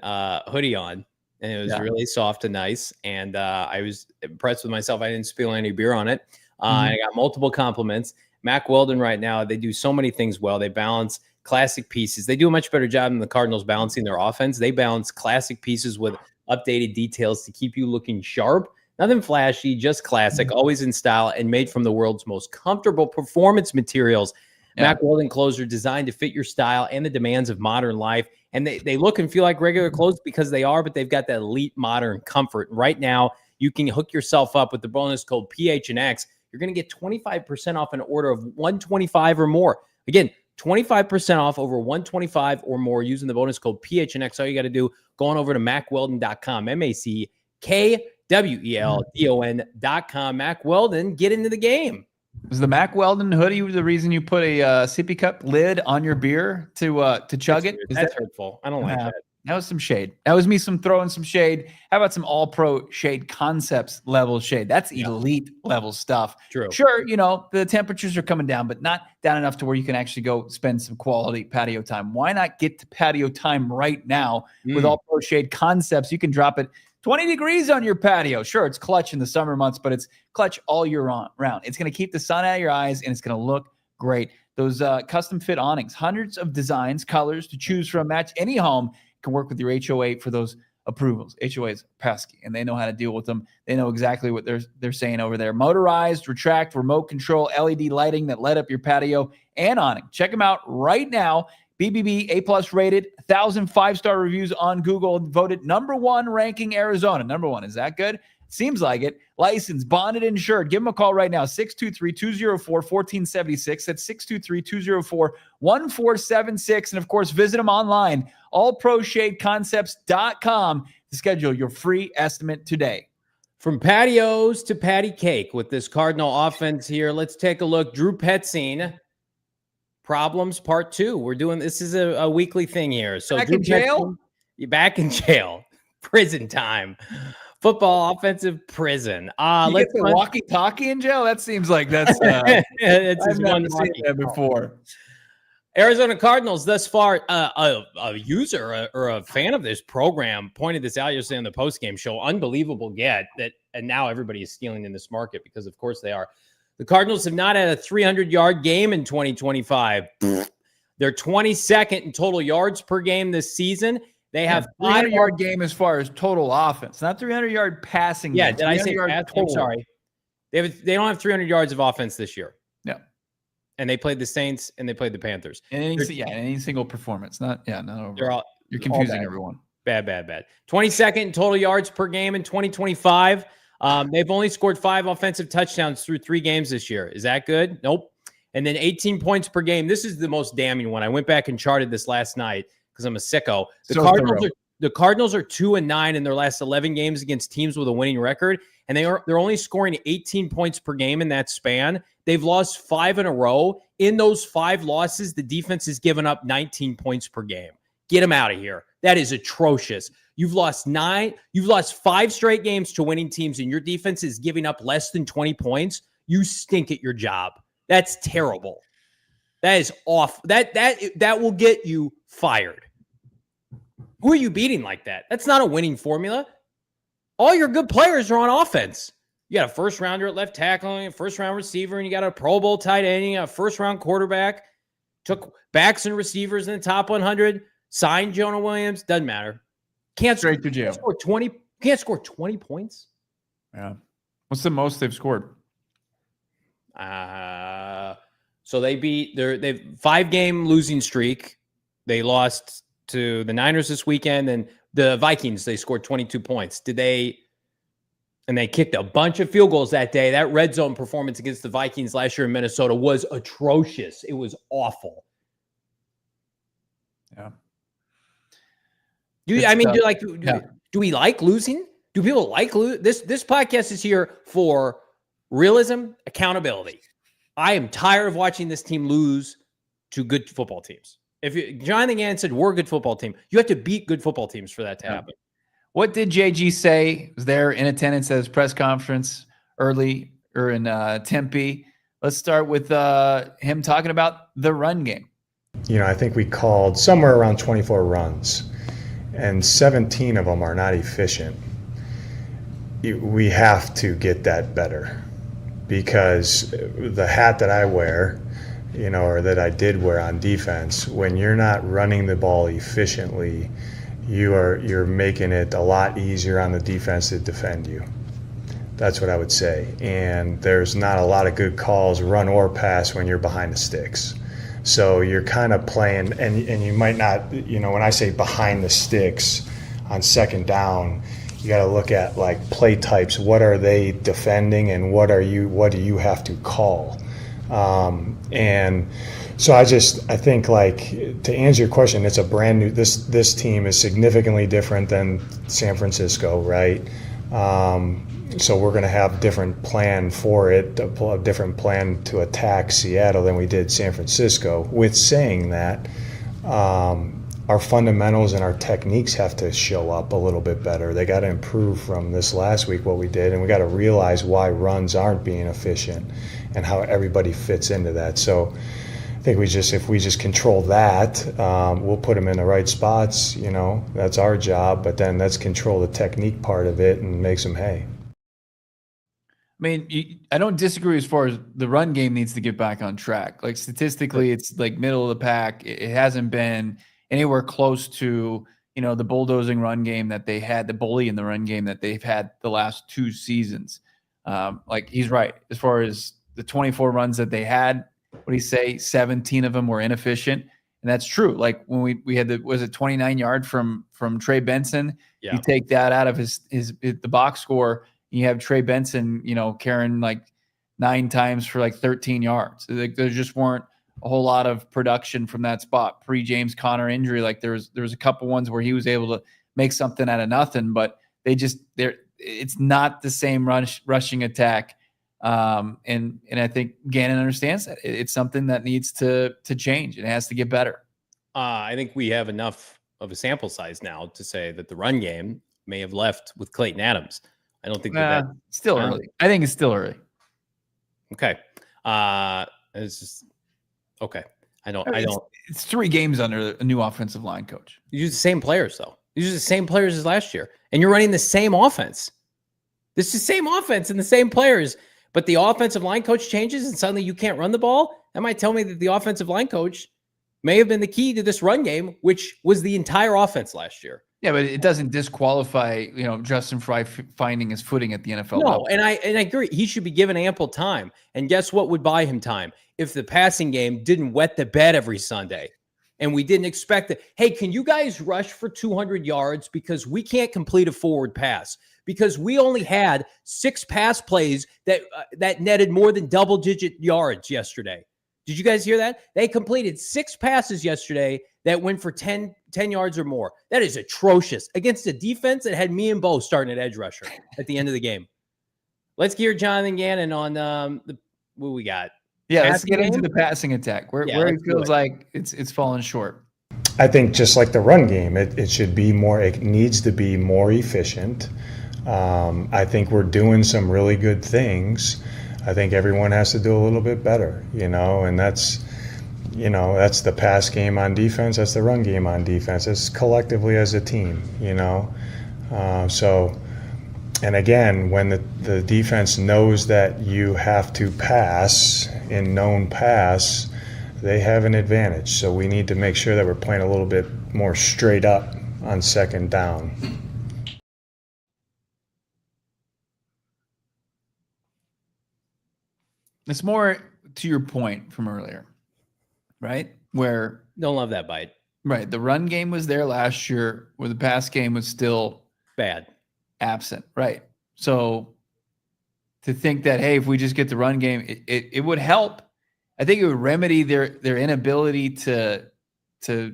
hoodie on, and it was really soft and nice. And I was impressed with myself. I didn't spill any beer on it. I got multiple compliments. Mack Weldon right now, they do so many things well. They balance classic pieces. They do a much better job than the Cardinals balancing their offense. They balance classic pieces with updated details to keep you looking sharp. Nothing flashy, just classic, always in style, and made from the world's most comfortable performance materials. Mack Weldon clothes are designed to fit your style and the demands of modern life. And they look and feel like regular clothes because they are, but they've got that elite modern comfort. Right now, you can hook yourself up with the bonus code PHNX. You're going to get 25% off an order of $125 or more. Again, 25% off over $125 or more using the bonus code PHNX. All you got to do, go on over to MackWeldon.com, MackWeldon.com. Mack Weldon, get into the game. Was the Mack Weldon hoodie the reason you put a sippy cup lid on your beer to chug it? That's hurtful. I don't like that. That was some shade. That was me throwing some shade. How about some all-pro shade concepts level shade? That's elite level stuff. True. Sure, the temperatures are coming down, but not down enough to where you can actually go spend some quality patio time. Why not get to patio time right now with all-pro shade concepts? You can drop it 20 degrees on your patio. Sure, it's clutch in the summer months, but it's clutch all year round. It's going to keep the sun out of your eyes, and it's going to look great. Those custom fit awnings, hundreds of designs, colors to choose from, match any home. Can work with your HOA for those approvals. HOA is pesky, and they know how to deal with them. They know exactly what they're saying over there. Motorized, retract, remote control, LED lighting that light up your patio and awning. Check them out right now. BBB A+ rated, 1,000 5-star reviews on Google, voted #1 ranking Arizona. #1. Is that good? Seems like it. Licensed, bonded, insured. Give them a call right now. 623-204-1476. That's 623-204-1476. And, of course, visit them online, allproshadeconcepts.com, to schedule your free estimate today. From patios to patty cake with this Cardinal offense here, let's take a look. Drew Petzing, problems part 2. We're doing this is a weekly thing here. So back in jail? You're back in jail. Prison time. Football offensive prison. Let's get the walkie-talkie in jail. That seems like that's it's I've never seen that before. Arizona Cardinals thus far, a user or a fan of this program pointed this out yesterday on the postgame show. Unbelievable get that, and now everybody is stealing in this market because of course they are. The Cardinals have not had a 300-yard game in 2025. They're 22nd in total yards per game this season. They have 300-yard game as far as total offense, not 300-yard passing. Yeah, did I say pass? I'm sorry. They don't have 300 yards of offense this year. No. and they played the Saints and they played the Panthers. In any single performance, not overall. They're all You're confusing bad. everyone. Bad. 22nd in total yards per game in 2025. They've only scored 5 offensive touchdowns through 3 games this year. Is that good? Nope. And then 18 points per game. This is the most damning one. I went back and charted this last night because I'm a sicko. The Cardinals are 2-9 in their last 11 games against teams with a winning record, and they're only scoring 18 points per game in that span. They've lost 5 in a row. In those 5 losses, the defense has given up 19 points per game. Get them out of here. That is atrocious. You've lost 5 straight games to winning teams, and your defense is giving up less than 20 points. You stink at your job. That's terrible. That is off. That will get you fired. Who are you beating like that? That's not a winning formula. All your good players are on offense. You got a first rounder at left tackle, a first round receiver, and you got a Pro Bowl tight end, and you got a first round quarterback. Took backs and receivers in the top 100. Signed Jonah Williams. Doesn't matter. Can't straight to jail. Can't score 20 points. Yeah. What's the most they've scored? So they've 5-game losing streak. They lost to the Niners this weekend, and the Vikings, they scored 22 points. And they kicked a bunch of field goals that day. That red zone performance against the Vikings last year in Minnesota was atrocious. It was awful. Yeah. Do we like losing? Do people like losing? This podcast is here for realism, accountability. I am tired of watching this team lose to good football teams. Jonathan Gannon said we're a good football team, you have to beat good football teams for that to happen. What did JG say? Was there in attendance at his press conference early or in Tempe? Let's start with him talking about the run game. I think we called somewhere around 24 runs, and 17 of them are not efficient. We have to get that better, because the hat that I wear, or that I did wear on defense, when you're not running the ball efficiently, you're making it a lot easier on the defense to defend you. That's what I would say. And there's not a lot of good calls, run or pass, when you're behind the sticks. So you're kind of playing, and you might not, when I say behind the sticks on second down, you got to look at like play types. What are they defending, and what do you have to call? And so I think, like, to answer your question, it's a brand new, this team is significantly different than San Francisco, right? So we're going to have a different plan for it, a different plan to attack Seattle than we did San Francisco. With saying that, our fundamentals and our techniques have to show up a little bit better. They got to improve from this last week, what we did, and we got to realize why runs aren't being efficient and how everybody fits into that. So I think if we just control that, we'll put them in the right spots. That's our job. But then let's control the technique part of it and make some hay. I mean, I don't disagree as far as the run game needs to get back on track. Like, statistically, it's like middle of the pack. It hasn't been anywhere close to, the bulldozing run game that they had, the bully in the run game that they've had the last 2 seasons. Like, he's right. As far as the 24 runs that they had, what do you say? 17 of them were inefficient. And that's true. Like, when we had was it 29 yard from Trey Benson? Yeah. You take that out of the box score, you have Trey Benson, carrying like 9 times for like 13 yards. Like, there just weren't a whole lot of production from that spot pre-James Conner injury. Like, there was a couple ones where he was able to make something out of nothing, but it's not the same rushing attack. And I think Gannon understands that it's something that needs to change. It has to get better. I think we have enough of a sample size now to say that the run game may have left with Clayton Adams. I don't think that's still early. I think it's still early. Okay. It's just okay. I don't. It's 3 games under a new offensive line coach. You use the same players, though. You use the same players as last year, and you're running the same offense. This is the same offense and the same players, but the offensive line coach changes, and suddenly you can't run the ball. That might tell me that the offensive line coach may have been the key to this run game, which was the entire offense last year. Yeah, but it doesn't disqualify, Justin Fry finding his footing at the NFL No, level. and I agree. He should be given ample time. And guess what would buy him time? If the passing game didn't wet the bed every Sunday and we didn't expect it. Hey, can you guys rush for 200 yards? Because we can't complete a forward pass. Because we only had 6 pass plays that netted more than double-digit yards yesterday. Did you guys hear that? They completed 6 passes yesterday that went for 10 yards or more. That is atrocious against a defense that had me and Bo starting at edge rusher at the end of the game. Let's hear Jonathan Gannon on what we got. Yeah, let's get into the passing attack where it feels like it's fallen short. I think just like the run game, it needs to be more efficient. I think we're doing some really good things. I think everyone has to do a little bit better, and that's the pass game on defense. That's the run game on defense. It's collectively as a team, and again, when the defense knows that you have to pass in known pass, they have an advantage. So we need to make sure that we're playing a little bit more straight up on second down. It's more to your point from earlier, right? Where don't love that bite. Right. The run game was there last year where the pass game was still bad, absent. Right. So to think that, hey, if we just get the run game, it would help. I think it would remedy their inability to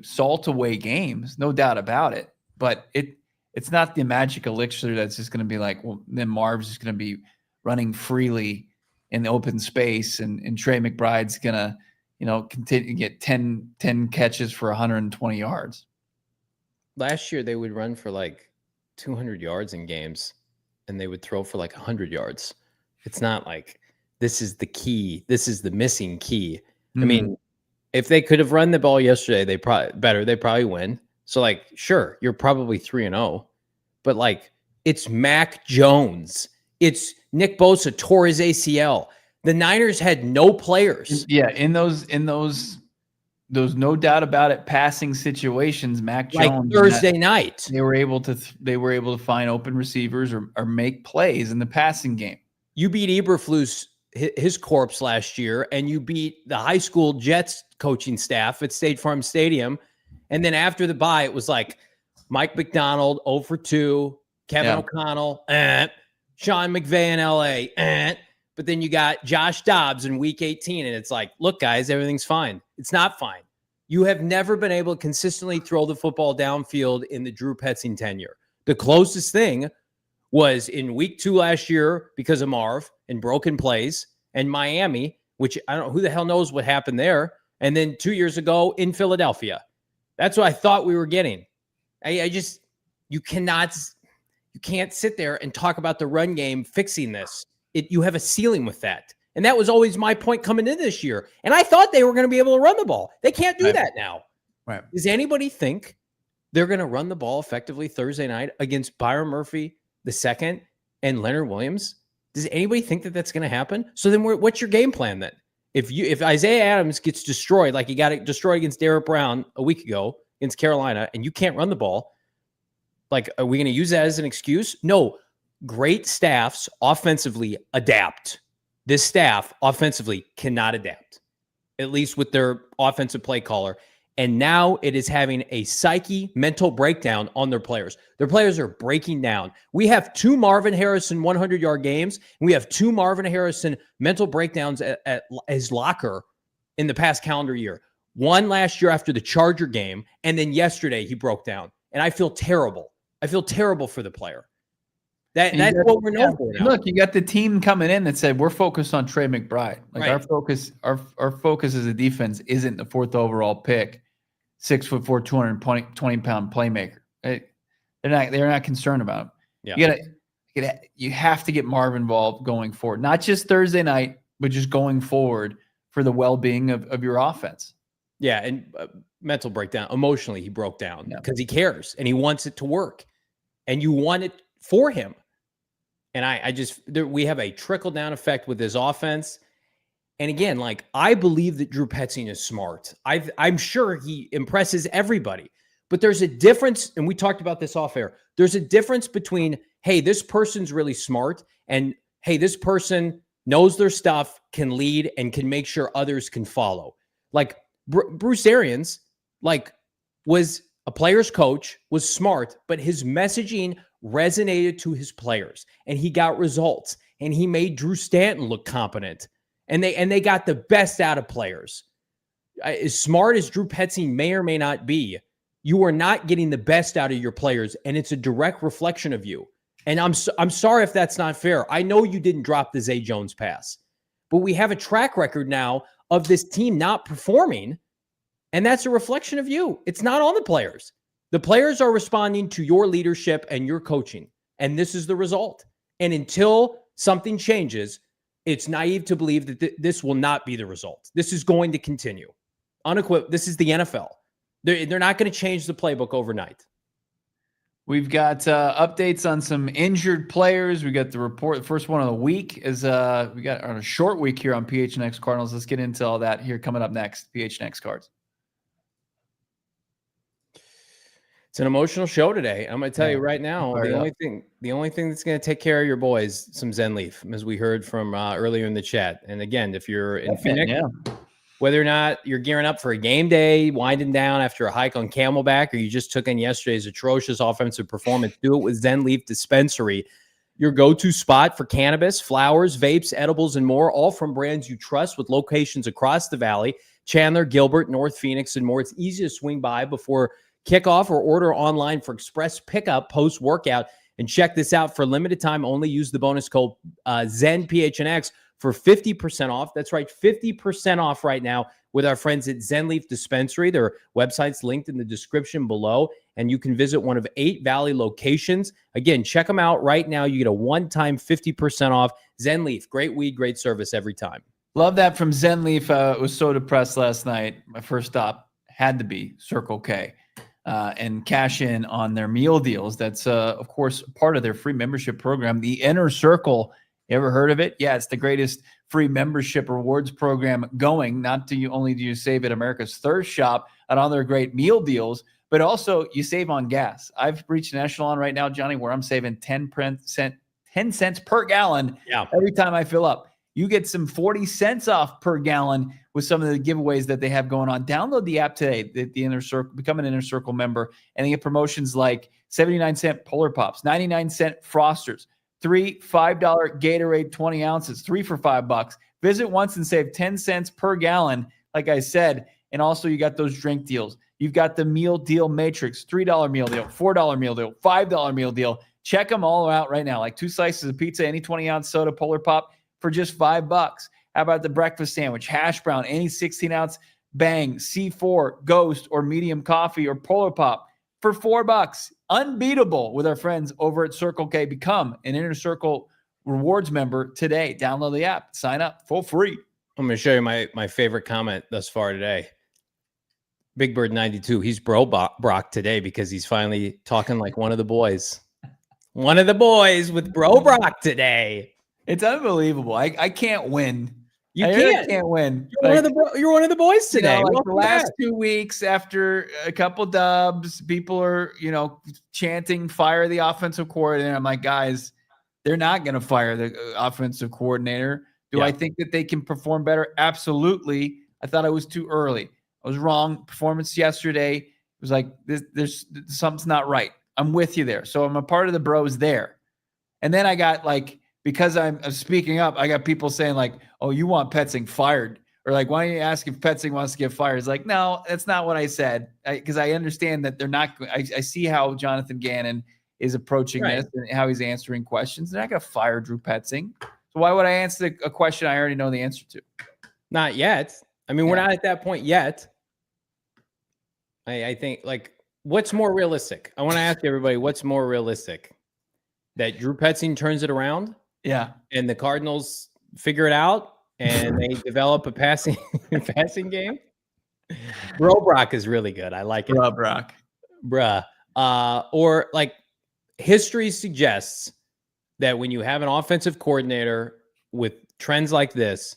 salt away games, no doubt about it. But it's not the magic elixir that's just going to be like, well, then Marv's just going to be running freely in the open space, and Trey McBride's going to, continue to get 10 catches for 120 yards. Last year, they would run for like 200 yards in games, and they would throw for like 100 yards. It's not like this is the key. This is the missing key. I mean, if they could have run the ball yesterday, they probably win. So like, sure, you're probably 3-0, but like it's Mac Jones. It's Nick Bosa tore his ACL. The Niners had no players. Yeah, in those no doubt about it passing situations, Mac Jones like Thursday night, they were able to find open receivers or make plays in the passing game. You beat Eberflus his corpse last year, and you beat the high school Jets coaching staff at State Farm Stadium. And then after the bye, it was like Mike McDonald 0 for 2, Kevin O'Connell, Sean McVay in LA, but then you got Josh Dobbs in week 18, and it's like, look, guys, everything's fine. It's not fine. You have never been able to consistently throw the football downfield in the Drew Petzing tenure. The closest thing was in week 2 last year because of Marv and broken plays, and Miami, which I don't know who the hell knows what happened there. And then 2 years ago in Philadelphia. That's what I thought we were getting. You can't sit there and talk about the run game fixing this. You have a ceiling with that. And that was always my point coming in this year. And I thought they were going to be able to run the ball. They can't do that now. Right. Does anybody think they're going to run the ball effectively Thursday night against Byron Murphy II and Leonard Williams? Does anybody think that that's going to happen? So then what's your game plan then? If Isaiah Adams gets destroyed like he got it destroyed against Derrick Brown a week ago against Carolina, and you can't run the ball, like, are we going to use that as an excuse? No. Great staffs offensively adapt. This staff offensively cannot adapt, at least with their offensive play caller. And now it is having a mental breakdown on their players. Their players are breaking down. We have 2 Marvin Harrison 100-yard games, and we have 2 Marvin Harrison mental breakdowns at his locker in the past calendar year. One last year after the Charger game, and then yesterday he broke down. And I feel terrible. I feel terrible for the player. That's what we're known for now. Look, you got the team coming in that said we're focused on Trey McBride. Like, right. our focus as a defense isn't the 4th overall pick, 6'4", 220-pound playmaker. They're not concerned about him. Yeah. You have to get Marv involved going forward, not just Thursday night, but just going forward for the well-being of your offense. Yeah, and mental breakdown. Emotionally, he broke down because he cares and he wants it to work, and you want it for him. And we have a trickle-down effect with his offense. And again, like, I believe that Drew Petzing is smart. I'm sure he impresses everybody. But there's a difference, and we talked about this off air. There's a difference between, hey, this person's really smart, and hey, this person knows their stuff, can lead, and can make sure others can follow. Like Bruce Arians, like, was a player's coach, was smart, but his messaging resonated to his players, and he got results, and he made Drew Stanton look competent, and they got the best out of players. As smart as Drew Petzing may or may not be, you are not getting the best out of your players, and it's a direct reflection of you. And I'm sorry if that's not fair. I know you didn't drop the Zay Jones pass, but we have a track record now of this team not performing, and that's a reflection of you. It's not on the players. The players are responding to your leadership and your coaching, and this is the result. And until something changes, it's naive to believe that this will not be the result. This is going to continue. Unequivocal. This is the NFL. They're not going to change the playbook overnight. We've got updates on some injured players. We got the report. The first one of the week is we got on a short week here on PHNX Cardinals. Let's get into all that here coming up next. PHNX Cards. It's an emotional show today. I'm going to tell you right now. The only thing that's going to take care of your boys, some Zen Leaf, as we heard from earlier in the chat. And again, if you're in Phoenix, whether or not you're gearing up for a game day, winding down after a hike on Camelback, or you just took in yesterday's atrocious offensive performance, do it with Zen Leaf Dispensary, your go-to spot for cannabis, flowers, vapes, edibles, and more, all from brands you trust, with locations across the valley, Chandler, Gilbert, North Phoenix, and more. It's easy to swing by before kickoff or order online for express pickup post-workout. And check this out, for limited time only, use the bonus code ZENPHNX for 50% off. That's right, 50% off right now with our friends at Zen Leaf Dispensary. Their website's linked in the description below, and you can visit one of 8 Valley locations. Again, check them out right now. You get a one-time 50% off. Zen Leaf, great weed, great service every time. Love that from Zen Leaf. Was so depressed last night. My first stop had to be Circle K. And cash in on their meal deals. That's, of course, part of their free membership program, the Inner Circle. You ever heard of it? Yeah, it's the greatest free membership rewards program going. Not only do you save at America's Thirst Shop on all their great meal deals, but also you save on gas. I've reached an echelon right now, Johnny, where I'm saving 10 cents per gallon every time I fill up. You get some 40 cents off per gallon with some of the giveaways that they have going on. Download the app today, the Inner Circle, become an Inner Circle member, and they get promotions like 79-cent Polar Pops, 99-cent Frosters, 3 $5 Gatorade 20 ounces, 3 for $5. Visit once and save 10 cents per gallon, like I said. And also you got those drink deals. You've got the meal deal matrix, $3 meal deal, $4 meal deal, $5 meal deal. Check them all out right now. Like 2 slices of pizza, any 20-ounce soda, Polar Pop for just $5. How about the breakfast sandwich, hash brown, any 16-ounce Bang, C4, Ghost, or medium coffee, or Polar Pop for $4. Unbeatable with our friends over at Circle K. Become an Inner Circle Rewards member today. Download the app. Sign up for free. I'm going to show you my favorite comment thus far today. Big Bird 92. He's bro Brock today because he's finally talking like one of the boys. One of the boys with bro Brock today. It's unbelievable. I can't win. You can't win. You're one of the boys today. You know, like the last 2 weeks after a couple dubs, people are, chanting fire the offensive coordinator. I'm like, guys, they're not going to fire the offensive coordinator. Do I think that they can perform better? Absolutely. I thought I was too early. I was wrong. Performance yesterday, it was like, there's something's not right. I'm with you there. So I'm a part of the bros there. And then I got because I'm speaking up, I got people saying like, oh, you want Petzing fired? Or like, why don't you ask if Petzing wants to get fired? It's like, no, that's not what I said. Because I understand that they're not – I see how Jonathan Gannon is approaching this and how he's answering questions. They're not going to fire Drew Petzing. So why would I answer a question I already know the answer to? Not yet. I mean, we're not at that point yet. I think, what's more realistic? I want to ask everybody, what's more realistic? That Drew Petzing turns it around? Yeah. And the Cardinals figure it out and they develop a passing game? Bro Brock is really good. I like it. Bro Brock. Bruh. Or history suggests that when you have an offensive coordinator with trends like this,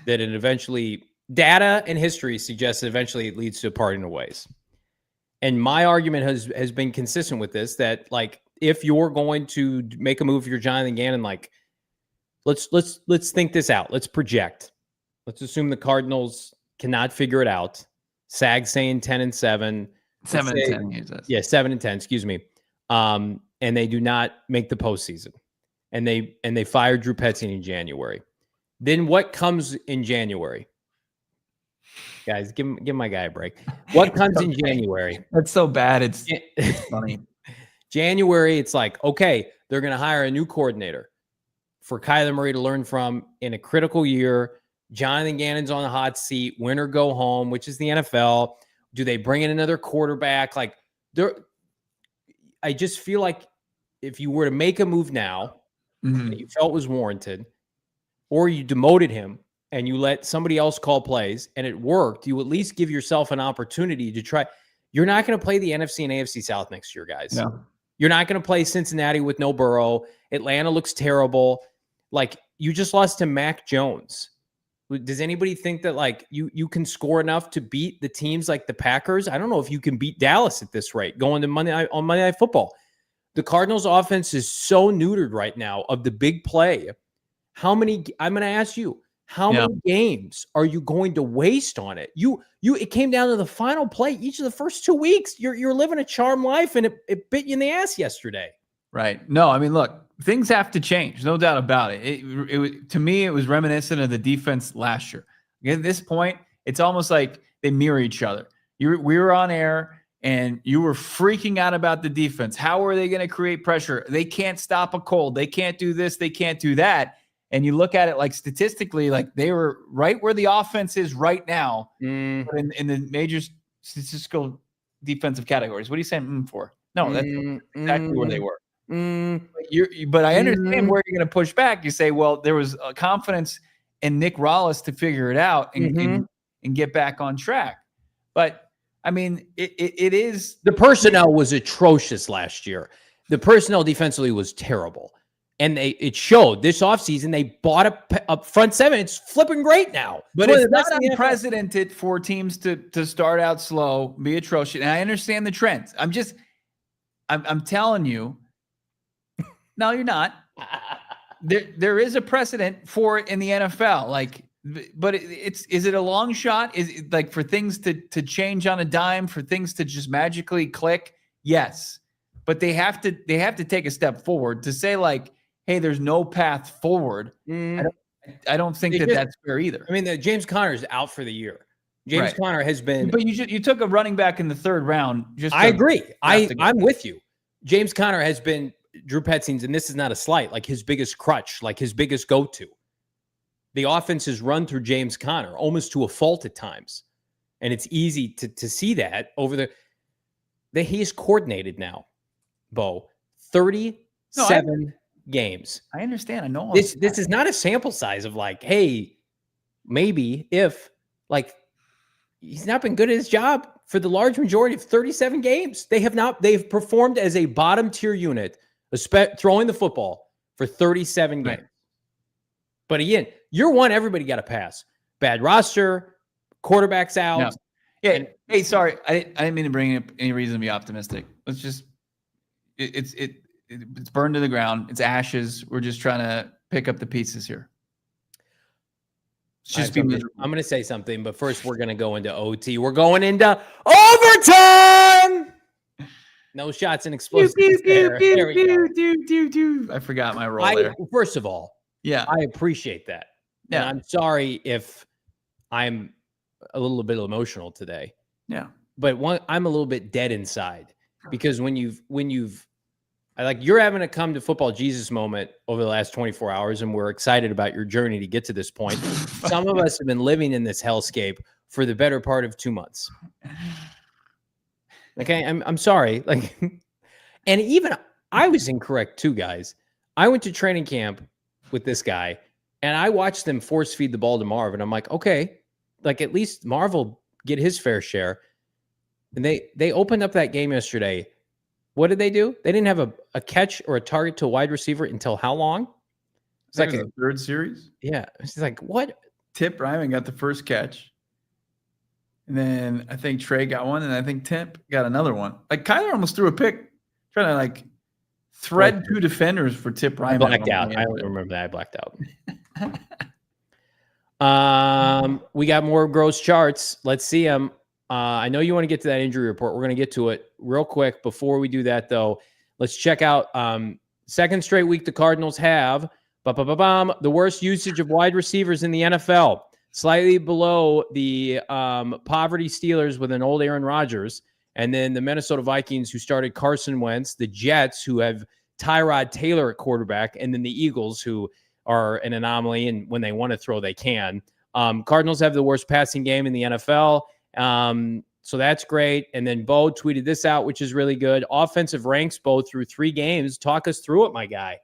that it eventually, data and history suggests that eventually it leads to a parting of ways. And my argument has been consistent with this, that like, if you're going to make a move, you're Jonathan Gannon, like, let's think this out. Let's project. Let's assume the Cardinals cannot figure it out. SAG saying 10-7. 7-10. Yeah, 7-10. Excuse me. And they do not make the postseason, and they fire Drew Petzing in January. Then what comes in January? Guys, give my guy a break. What comes in January? That's so bad. It's funny. January, it's like, okay, they're going to hire a new coordinator for Kyler Murray to learn from in a critical year. Jonathan Gannon's on the hot seat, win or go home, which is the NFL. Do they bring in another quarterback? Like, I just feel like if you were to make a move now that you felt was warranted, or you demoted him and you let somebody else call plays and it worked, you at least give yourself an opportunity to try. You're not going to play the NFC and AFC South next year, guys. No. You're not going to play Cincinnati with no Burrow. Atlanta looks terrible. Like, you just lost to Mac Jones. Does anybody think that like you can score enough to beat the teams like the Packers? I don't know if you can beat Dallas at this rate going to Monday Night Football. The Cardinals offense is so neutered right now of the big play. I'm going to ask you, how many games are you going to waste on it? It came down to the final play each of the first 2 weeks. You're living a charmed life, and it bit you in the ass yesterday. Right. No, I mean, look, things have to change. No doubt about it. To me, it was reminiscent of the defense last year. At this point, it's almost like they mirror each other. We were on air, and you were freaking out about the defense. How are they going to create pressure? They can't stop a cold. They can't do this. They can't do that. And you look at it like statistically, like they were right where the offense is right now, but in the major statistical defensive categories. What are you saying for? No, that's exactly where they were. But I understand where you're going to push back. You say, well, there was a confidence in Nick Rallis to figure it out and get back on track. But I mean, it is. The personnel was atrocious last year. The personnel defensively was terrible. And it showed this offseason. They bought a front seven. It's flipping great now. But it's not unprecedented for teams to start out slow, be atrocious. And I understand the trends. I'm telling you. No, you're not. There is a precedent for it in the NFL. Like, but is it a long shot? Is it like for things to change on a dime, for things to just magically click? Yes, but they have to take a step forward to say like, hey, there's no path forward. I don't think that's fair either. I mean, James Conner is out for the year. James Conner has been. But you took a running back in the third round. I agree. I'm with you. James Conner has been Drew Petzing's, and this is not a slight, like his biggest crutch, like his biggest go-to. The offense is run through James Conner almost to a fault at times. And it's easy to see that over that he's coordinated now, Bo. 37 games. I understand. I know this is not a sample size of like, hey, maybe if like he's not been good at his job for the large majority of 37 games. They've performed as a bottom tier unit, throwing the football for 37 games. But again, year one, everybody got a pass. Bad roster, quarterbacks out. Yeah. Hey, sorry. I didn't mean to bring up any reason to be optimistic. Let's just, it's burned to the ground. It's ashes. We're just trying to pick up the pieces here. I'm going to say something, but first we're going to go into OT. We're going into overtime. No shots and explosives. There we go. I forgot my role there. First of all, I appreciate that. Yeah. And I'm sorry if I'm a little bit emotional today. Yeah. But I'm a little bit dead inside because when you've you're having a come to football Jesus moment over the last 24 hours, and we're excited about your journey to get to this point. Some of us have been living in this hellscape for the better part of 2 months. Okay, I'm sorry. Like, and even I was incorrect too, guys. I went to training camp with this guy, and I watched them force feed the ball to Marv, and I'm like, okay, like at least Marv will get his fair share. And they opened up that game yesterday. What did they do? They didn't have a catch or a target to a wide receiver until how long? It's like a third series. Yeah. It's like, what? Tip Ryman got the first catch. And then I think Trey got one, and I think Tip got another one. Like Kyler almost threw a pick, trying to like thread two defenders for Tip I Ryman. blacked out. I don't remember that. I blacked out. We got more gross charts. Let's see them. I know you want to get to that injury report. We're going to get to it real quick. Before we do that, though, let's check out second straight week the Cardinals have the worst usage of wide receivers in the NFL. Slightly below the poverty Steelers with an old Aaron Rodgers, and then the Minnesota Vikings, who started Carson Wentz, the Jets, who have Tyrod Taylor at quarterback, and then the Eagles, who are an anomaly, and when they want to throw, they can. Cardinals have the worst passing game in the NFL, so that's great. And then Bo tweeted this out, which is really good. Offensive ranks, Bo, through 3 games. Talk us through it, my guy.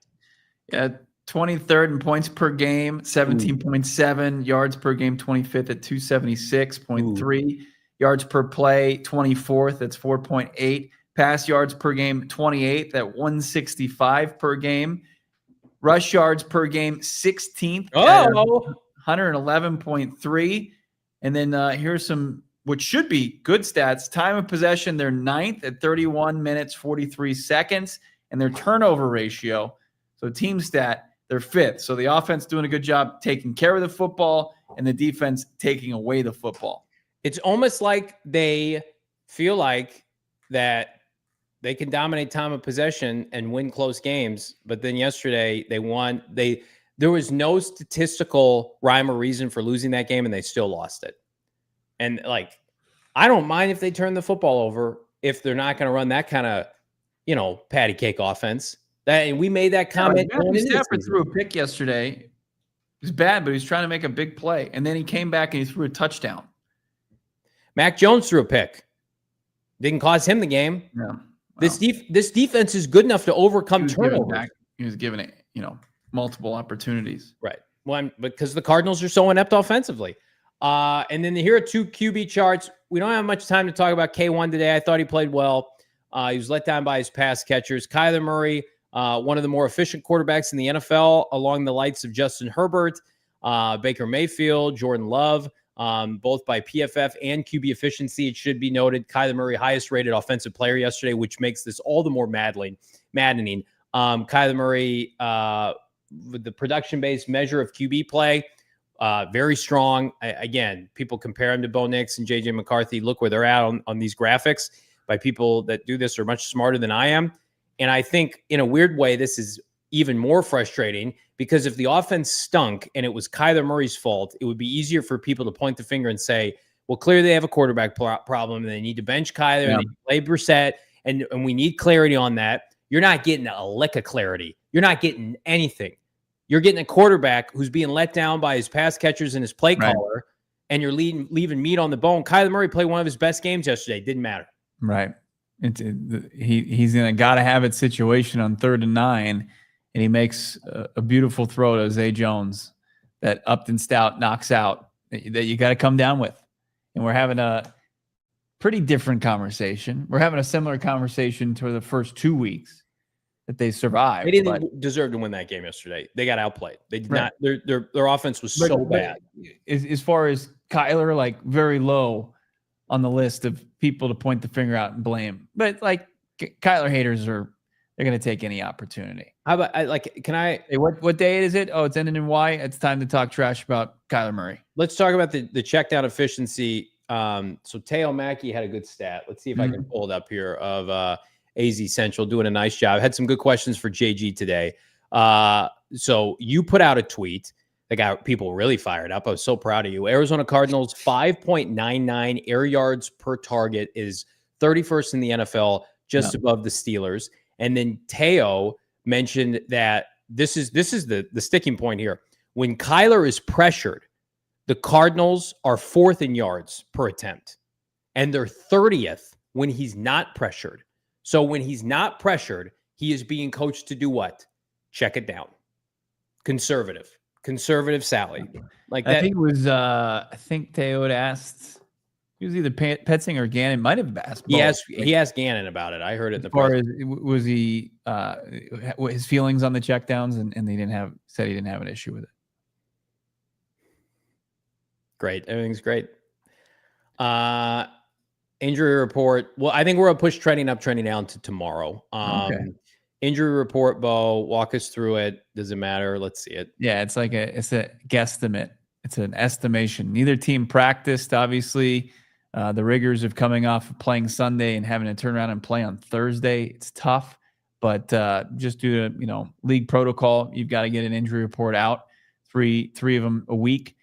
Yeah. 23rd in points per game, 17.7 yards per game, 25th at 276.3 yards per play, 24th, that's 4.8 pass yards per game, 28th at 165 per game, rush yards per game, 16th at 111.3. And then here's some, which should be good stats. Time of possession, they're 9th at 31 minutes, 43 seconds, and their turnover ratio, so team stat, they're 5th. So the offense doing a good job taking care of the football and the defense taking away the football. It's almost like they feel like that they can dominate time of possession and win close games. But then yesterday they won. There was no statistical rhyme or reason for losing that game, and they still lost it. And like, I don't mind if they turn the football over if they're not going to run that kind of, patty cake offense. And we made that comment. Stafford threw a pick yesterday. It was bad, but he was trying to make a big play. And then he came back and he threw a touchdown. Mac Jones threw a pick. Didn't cost him the game. No. Wow. This defense is good enough to overcome turnovers. He was given it, multiple opportunities. Right. Well, because the Cardinals are so inept offensively. And then here are 2 QB charts. We don't have much time to talk about K1 today. I thought he played well. He was let down by his pass catchers. Kyler Murray, one of the more efficient quarterbacks in the NFL, along the likes of Justin Herbert, Baker Mayfield, Jordan Love, both by PFF and QB efficiency. It should be noted, Kyler Murray, highest rated offensive player yesterday, which makes this all the more maddening. Kyler Murray, with the production-based measure of QB play, very strong. Again, people compare him to Bo Nix and J.J. McCarthy. Look where they're at on these graphics. By people that do this are much smarter than I am. And I think in a weird way, this is even more frustrating because if the offense stunk and it was Kyler Murray's fault, it would be easier for people to point the finger and say, well, clearly they have a quarterback problem and they need to bench Kyler and play Brissett. And we need clarity on that. You're not getting a lick of clarity. You're not getting anything. You're getting a quarterback who's being let down by his pass catchers and his play caller, and you're leaving meat on the bone. Kyler Murray played one of his best games yesterday. Didn't matter. Right. He's in a gotta-have-it situation on 3rd and 9, and he makes a beautiful throw to Zay Jones that Upton Stout knocks out that you got to come down with. And we're having a pretty different conversation. We're having a similar conversation to the first 2 weeks that they survived. They didn't deserve to win that game yesterday. They got outplayed. They did not. Their offense was so bad. As far as Kyler, like very low on the list of people to point the finger out and blame. But like Kyler haters they're going to take any opportunity. How about hey, what day is it? Oh, it's ending in Y. It's time to talk trash about Kyler Murray. Let's talk about the check down efficiency. So Teo Mackey had a good stat. Let's see if I can pull it up here of AZ Central doing a nice job. Had some good questions for JG today. So you put out a tweet that got people really fired up. I was so proud of you. Arizona Cardinals 5.99 air yards per target is 31st in the NFL, just above the Steelers. And then Teo mentioned that this is the sticking point here. When Kyler is pressured, the Cardinals are 4th in yards per attempt, and they're 30th when he's not pressured. So when he's not pressured, he is being coached to do what? Check it down. Conservative Sally. Like that. I think it was, I think Teo had asked, it was either Petzing or Gannon. Might have asked. He asked Gannon about it. I heard it. As far as was he, his feelings on the checkdowns, and they said he didn't have an issue with it. Great. Everything's great. Injury report. Well, I think we're gonna push trending up, trending down to tomorrow. Okay. Injury report, Bo. Walk us through it. Does it matter? Let's see it. Yeah, it's a guesstimate. It's an estimation. Neither team practiced, obviously. The rigors of coming off of playing Sunday and having to turn around and play on Thursday. It's tough, but just due to league protocol, you've got to get an injury report out. Three of them a week.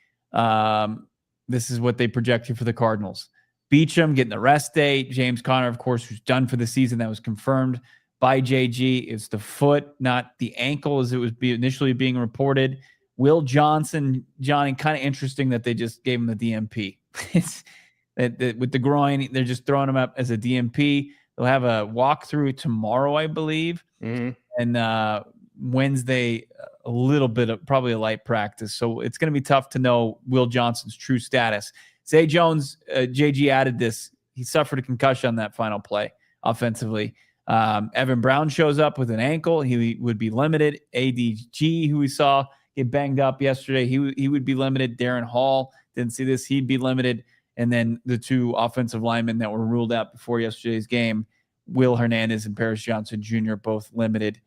This is what they projected for the Cardinals. Beachum getting the rest day. James Conner, of course, who's done for the season. That was confirmed by JG. It's the foot, not the ankle, as it was initially being reported. Will Johnson, Johnny, kind of interesting that they just gave him the DMP. It's with the groin, they're just throwing him up as a DMP. They'll have a walkthrough tomorrow, I believe, and Wednesday a little bit of probably a light practice. So it's going to be tough to know Will Johnson's true status. Zay Jones, JG added this. He suffered a concussion on that final play offensively. Evan Brown shows up with an ankle. He would be limited. ADG, who we saw get banged up yesterday, he would be limited. Darren Hall, didn't see this. He'd be limited. And then the two offensive linemen that were ruled out before yesterday's game, Will Hernandez and Paris Johnson Jr., both limited.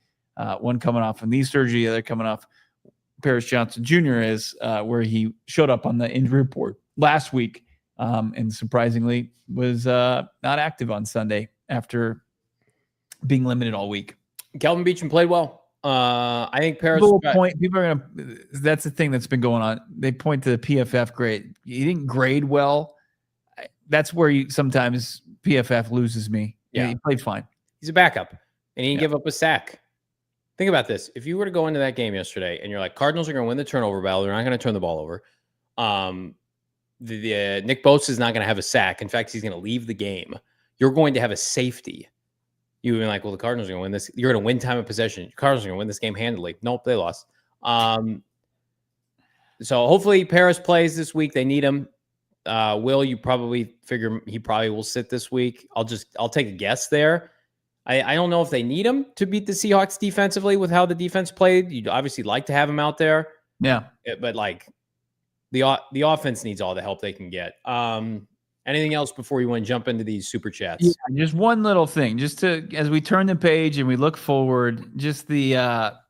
One coming off a knee surgery, the other coming off Paris Johnson Jr. is where he showed up on the injury report last week and surprisingly was not active on Sunday after being limited all week. Kelvin Beachum played well. I think Paris. People are gonna. That's the thing that's been going on. They point to the PFF grade. He didn't grade well. That's where sometimes PFF loses me. Yeah, he played fine. He's a backup, and he didn't give up a sack. Think about this. If you were to go into that game yesterday and you're like, Cardinals are going to win the turnover battle, they're not going to turn the ball over. Nick Bosa is not going to have a sack. In fact, he's going to leave the game. You're going to have a safety. You would be like, well, the Cardinals are going to win this. You're going to win time of possession. The Cardinals are going to win this game handily. Nope, they lost. So hopefully Paris plays this week. They need him. Will, you probably figure he probably will sit this week. I'll take a guess there. I don't know if they need him to beat the Seahawks defensively with how the defense played. You'd obviously like to have him out there. Yeah. But like the offense needs all the help they can get. Anything else before you want to jump into these super chats? Yeah, just one little thing, just to, as we turn the page and we look forward, just the,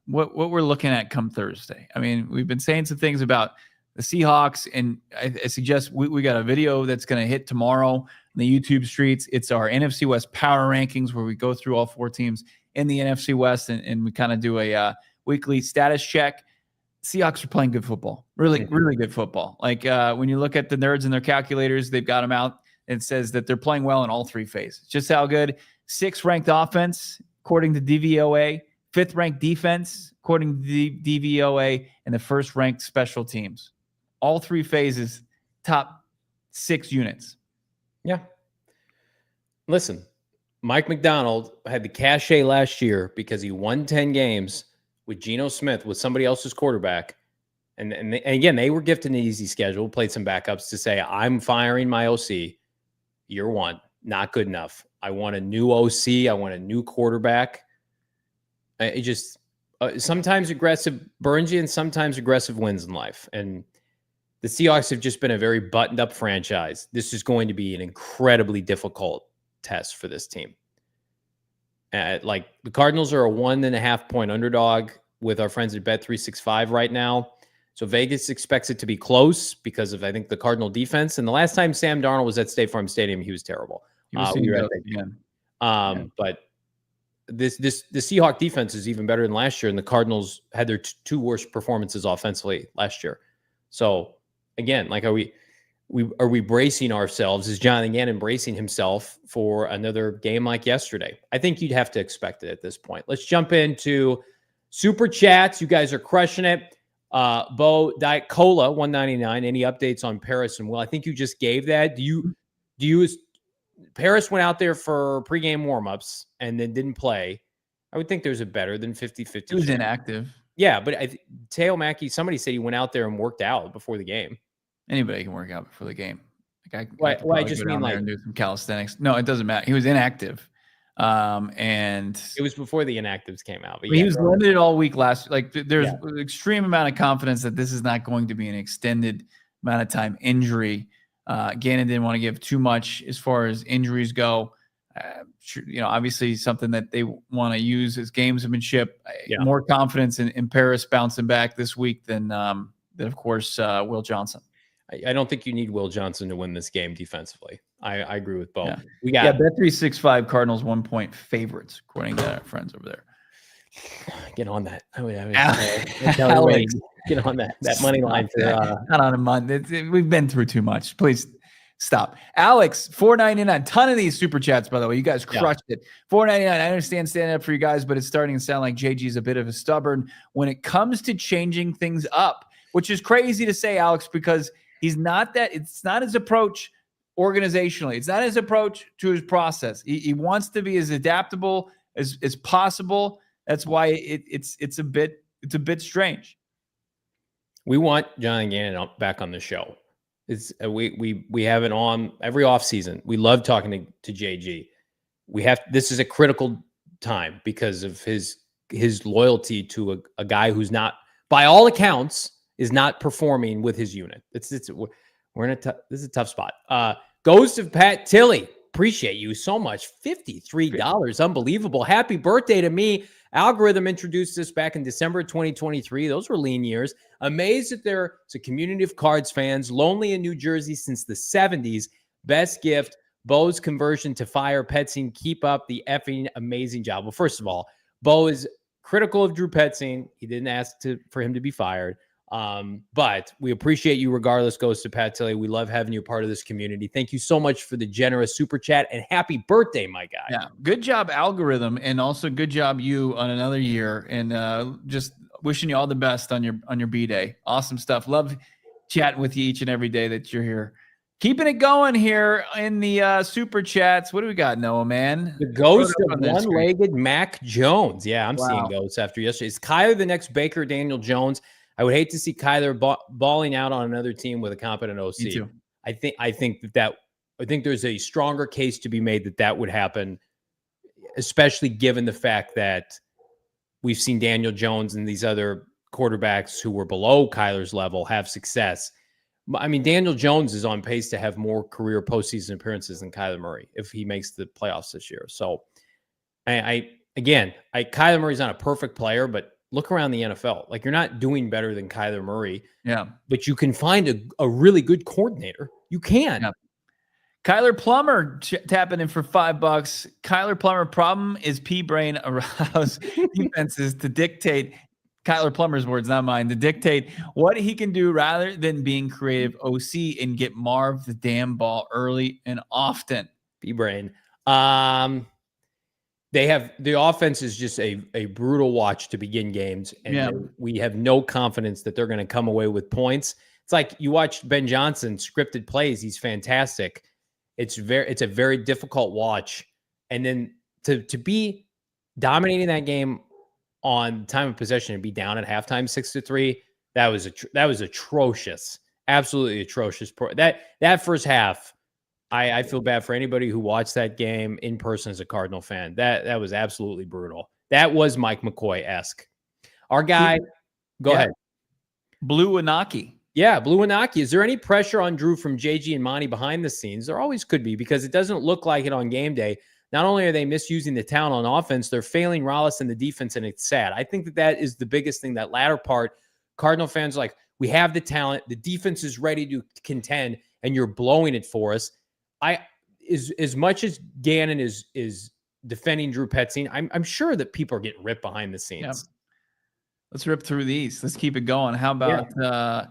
what we're looking at come Thursday. I mean, we've been saying some things about the Seahawks, and I suggest we got a video that's going to hit tomorrow on the YouTube streets. It's our NFC West power rankings where we go through all four teams in the NFC West and we kind of do a weekly status check. Seahawks are playing good football, really good football. Like when you look at the nerds and their calculators, they've got them out. It says that they're playing well in all three phases. Just how good. 6th ranked offense, according to DVOA. 5th ranked defense, according to DVOA, and the 1st ranked special teams. All three phases, top 6 units. Yeah. Listen, Mike McDonald had the cachet last year because he won 10 games with Geno Smith, with somebody else's quarterback. And again, they were gifted an easy schedule, played some backups to say, I'm firing my OC. Year 1, not good enough. I want a new OC. I want a new quarterback. It just sometimes aggressive burns you and sometimes aggressive wins in life. And the Seahawks have just been a very buttoned up franchise. This is going to be an incredibly difficult test for this team. Like the Cardinals are a 1.5 point underdog with our friends at Bet365 right now. So Vegas expects it to be close because of, I think, the Cardinal defense. And the last time Sam Darnold was at State Farm Stadium, he was terrible. But the Seahawk defense is even better than last year. And the Cardinals had their 2 worst performances offensively last year. So again, like, are we bracing ourselves? Is Jonathan Gannon bracing himself for another game like yesterday? I think you'd have to expect it at this point. Let's jump into super chats. You guys are crushing it. Bo Diet Cola 199. Any updates on Paris and Will? I think you just gave that. Do you Paris went out there for pregame warmups and then didn't play? I would think there's a better than 50-50. He was inactive. Yeah, but Teo Mackey, somebody said he went out there and worked out before the game. Anybody can work out before the game. Like I just mean like do some calisthenics. No, it doesn't matter. He was inactive, and it was before the inactives came out. But he was limited all week last. Like there's an extreme amount of confidence that this is not going to be an extended amount of time injury. Gannon didn't want to give too much as far as injuries go. Obviously something that they want to use as gamesmanship. More confidence in Paris bouncing back this week than of course, Will Johnson. I don't think you need Will Johnson to win this game defensively. I agree with both. Yeah. Bet365 Cardinals 1-point favorites, according to our friends over there. Get on that. Alex, get on that money line for not on a month. We've been through too much. Please stop. Alex, $4.99. Ton of these super chats, by the way. You guys crushed it. $4.99. I understand standing up for you guys, but it's starting to sound like JG's a bit of a stubborn when it comes to changing things up, which is crazy to say, Alex, because he's not that. It's not his approach organizationally. It's not his approach to his process. He wants to be as adaptable as possible. That's why it's a bit strange. We want John Gannon back on the show. It's we have it on every offseason. We love talking to JG. This is a critical time because of his loyalty to a guy who's not, by all accounts, is not performing with his unit. We're in this is a tough spot. Goes to Pat Tilley. Appreciate you so much. $53. Unbelievable. Happy birthday to me. Algorithm introduced this back in December 2023. Those were lean years. Amazed that there's a community of Cards fans. Lonely in New Jersey since the 70s. Best gift. Bo's conversion to fire Petzing. Keep up the effing amazing job. Well, first of all, Bo is critical of Drew Petzing. He didn't ask for him to be fired. But we appreciate you regardless. Goes to Pat Tilley. We love having you a part of this community. Thank you so much for the generous super chat and happy birthday, my guy. Yeah. Good job, Algorithm. And also good job you on another year. And just wishing you all the best on your B-Day. Awesome stuff. Love chatting with you each and every day that you're here. Keeping it going here in the super chats. What do we got, Noah, man? The ghost of one-legged Mac Jones. Yeah, I'm seeing ghosts after yesterday. Is Kyler the next Baker Daniel Jones? I would hate to see Kyler balling out on another team with a competent OC. Me too. I think there's a stronger case to be made that would happen, especially given the fact that we've seen Daniel Jones and these other quarterbacks who were below Kyler's level have success. I mean, Daniel Jones is on pace to have more career postseason appearances than Kyler Murray if he makes the playoffs this year. So, Kyler Murray's not a perfect player, but look around the NFL. Like, you're not doing better than Kyler Murray. Yeah. But you can find a really good coordinator. You can. Yeah. Kyler Plummer tapping in for $5. Kyler Plummer problem is P-brain arouse defenses to dictate, Kyler Plummer's words, not mine, to dictate what he can do rather than being creative OC and get Marv the damn ball early and often. P-brain. The offense is just a brutal watch to begin games. And we have no confidence that they're going to come away with points. It's like you watch Ben Johnson scripted plays. He's fantastic. It's a very difficult watch. And then to be dominating that game on time of possession and be down at halftime 6-3, that was atrocious. Absolutely atrocious. That first half, I feel bad for anybody who watched that game in person as a Cardinal fan. That was absolutely brutal. That was Mike McCoy-esque. Our guy, go ahead. Blue Anaki. Yeah, Blue Anaki. Is there any pressure on Drew from JG and Monty behind the scenes? There always could be, because it doesn't look like it on game day. Not only are they misusing the talent on offense, they're failing Rallis in the defense, and it's sad. I think that is the biggest thing, that latter part. Cardinal fans are like, we have the talent, the defense is ready to contend, and you're blowing it for us. As much as Gannon is defending Drew Petzing, I'm sure that people are getting ripped behind the scenes. Yeah. Let's rip through these. Let's keep it going. How about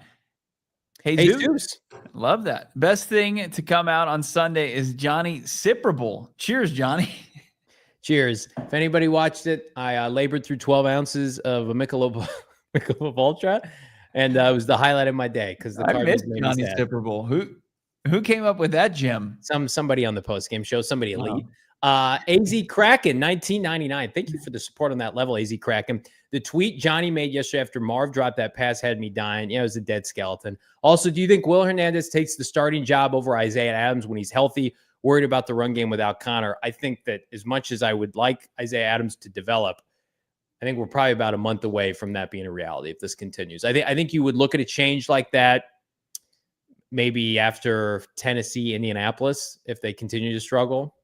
Jesus? Love that. Best thing to come out on Sunday is Johnny Sipperable. Cheers, Johnny. Cheers. If anybody watched it, I labored through 12 ounces of a Michelob Ultra, and it was the highlight of my day because the Cardinals made Johnny Sipperable. Who came up with that, Jim? Somebody on the post-game show, somebody elite. AZ Kraken, 1999. Thank you for the support on that level, AZ Kraken. The tweet Johnny made yesterday after Marv dropped that pass had me dying. Yeah, it was a dead skeleton. Also, do you think Will Hernandez takes the starting job over Isaiah Adams when he's healthy, worried about the run game without Connor? I think that as much as I would like Isaiah Adams to develop, I think we're probably about a month away from that being a reality if this continues. I think you would look at a change like that maybe after Tennessee, Indianapolis, if they continue to struggle.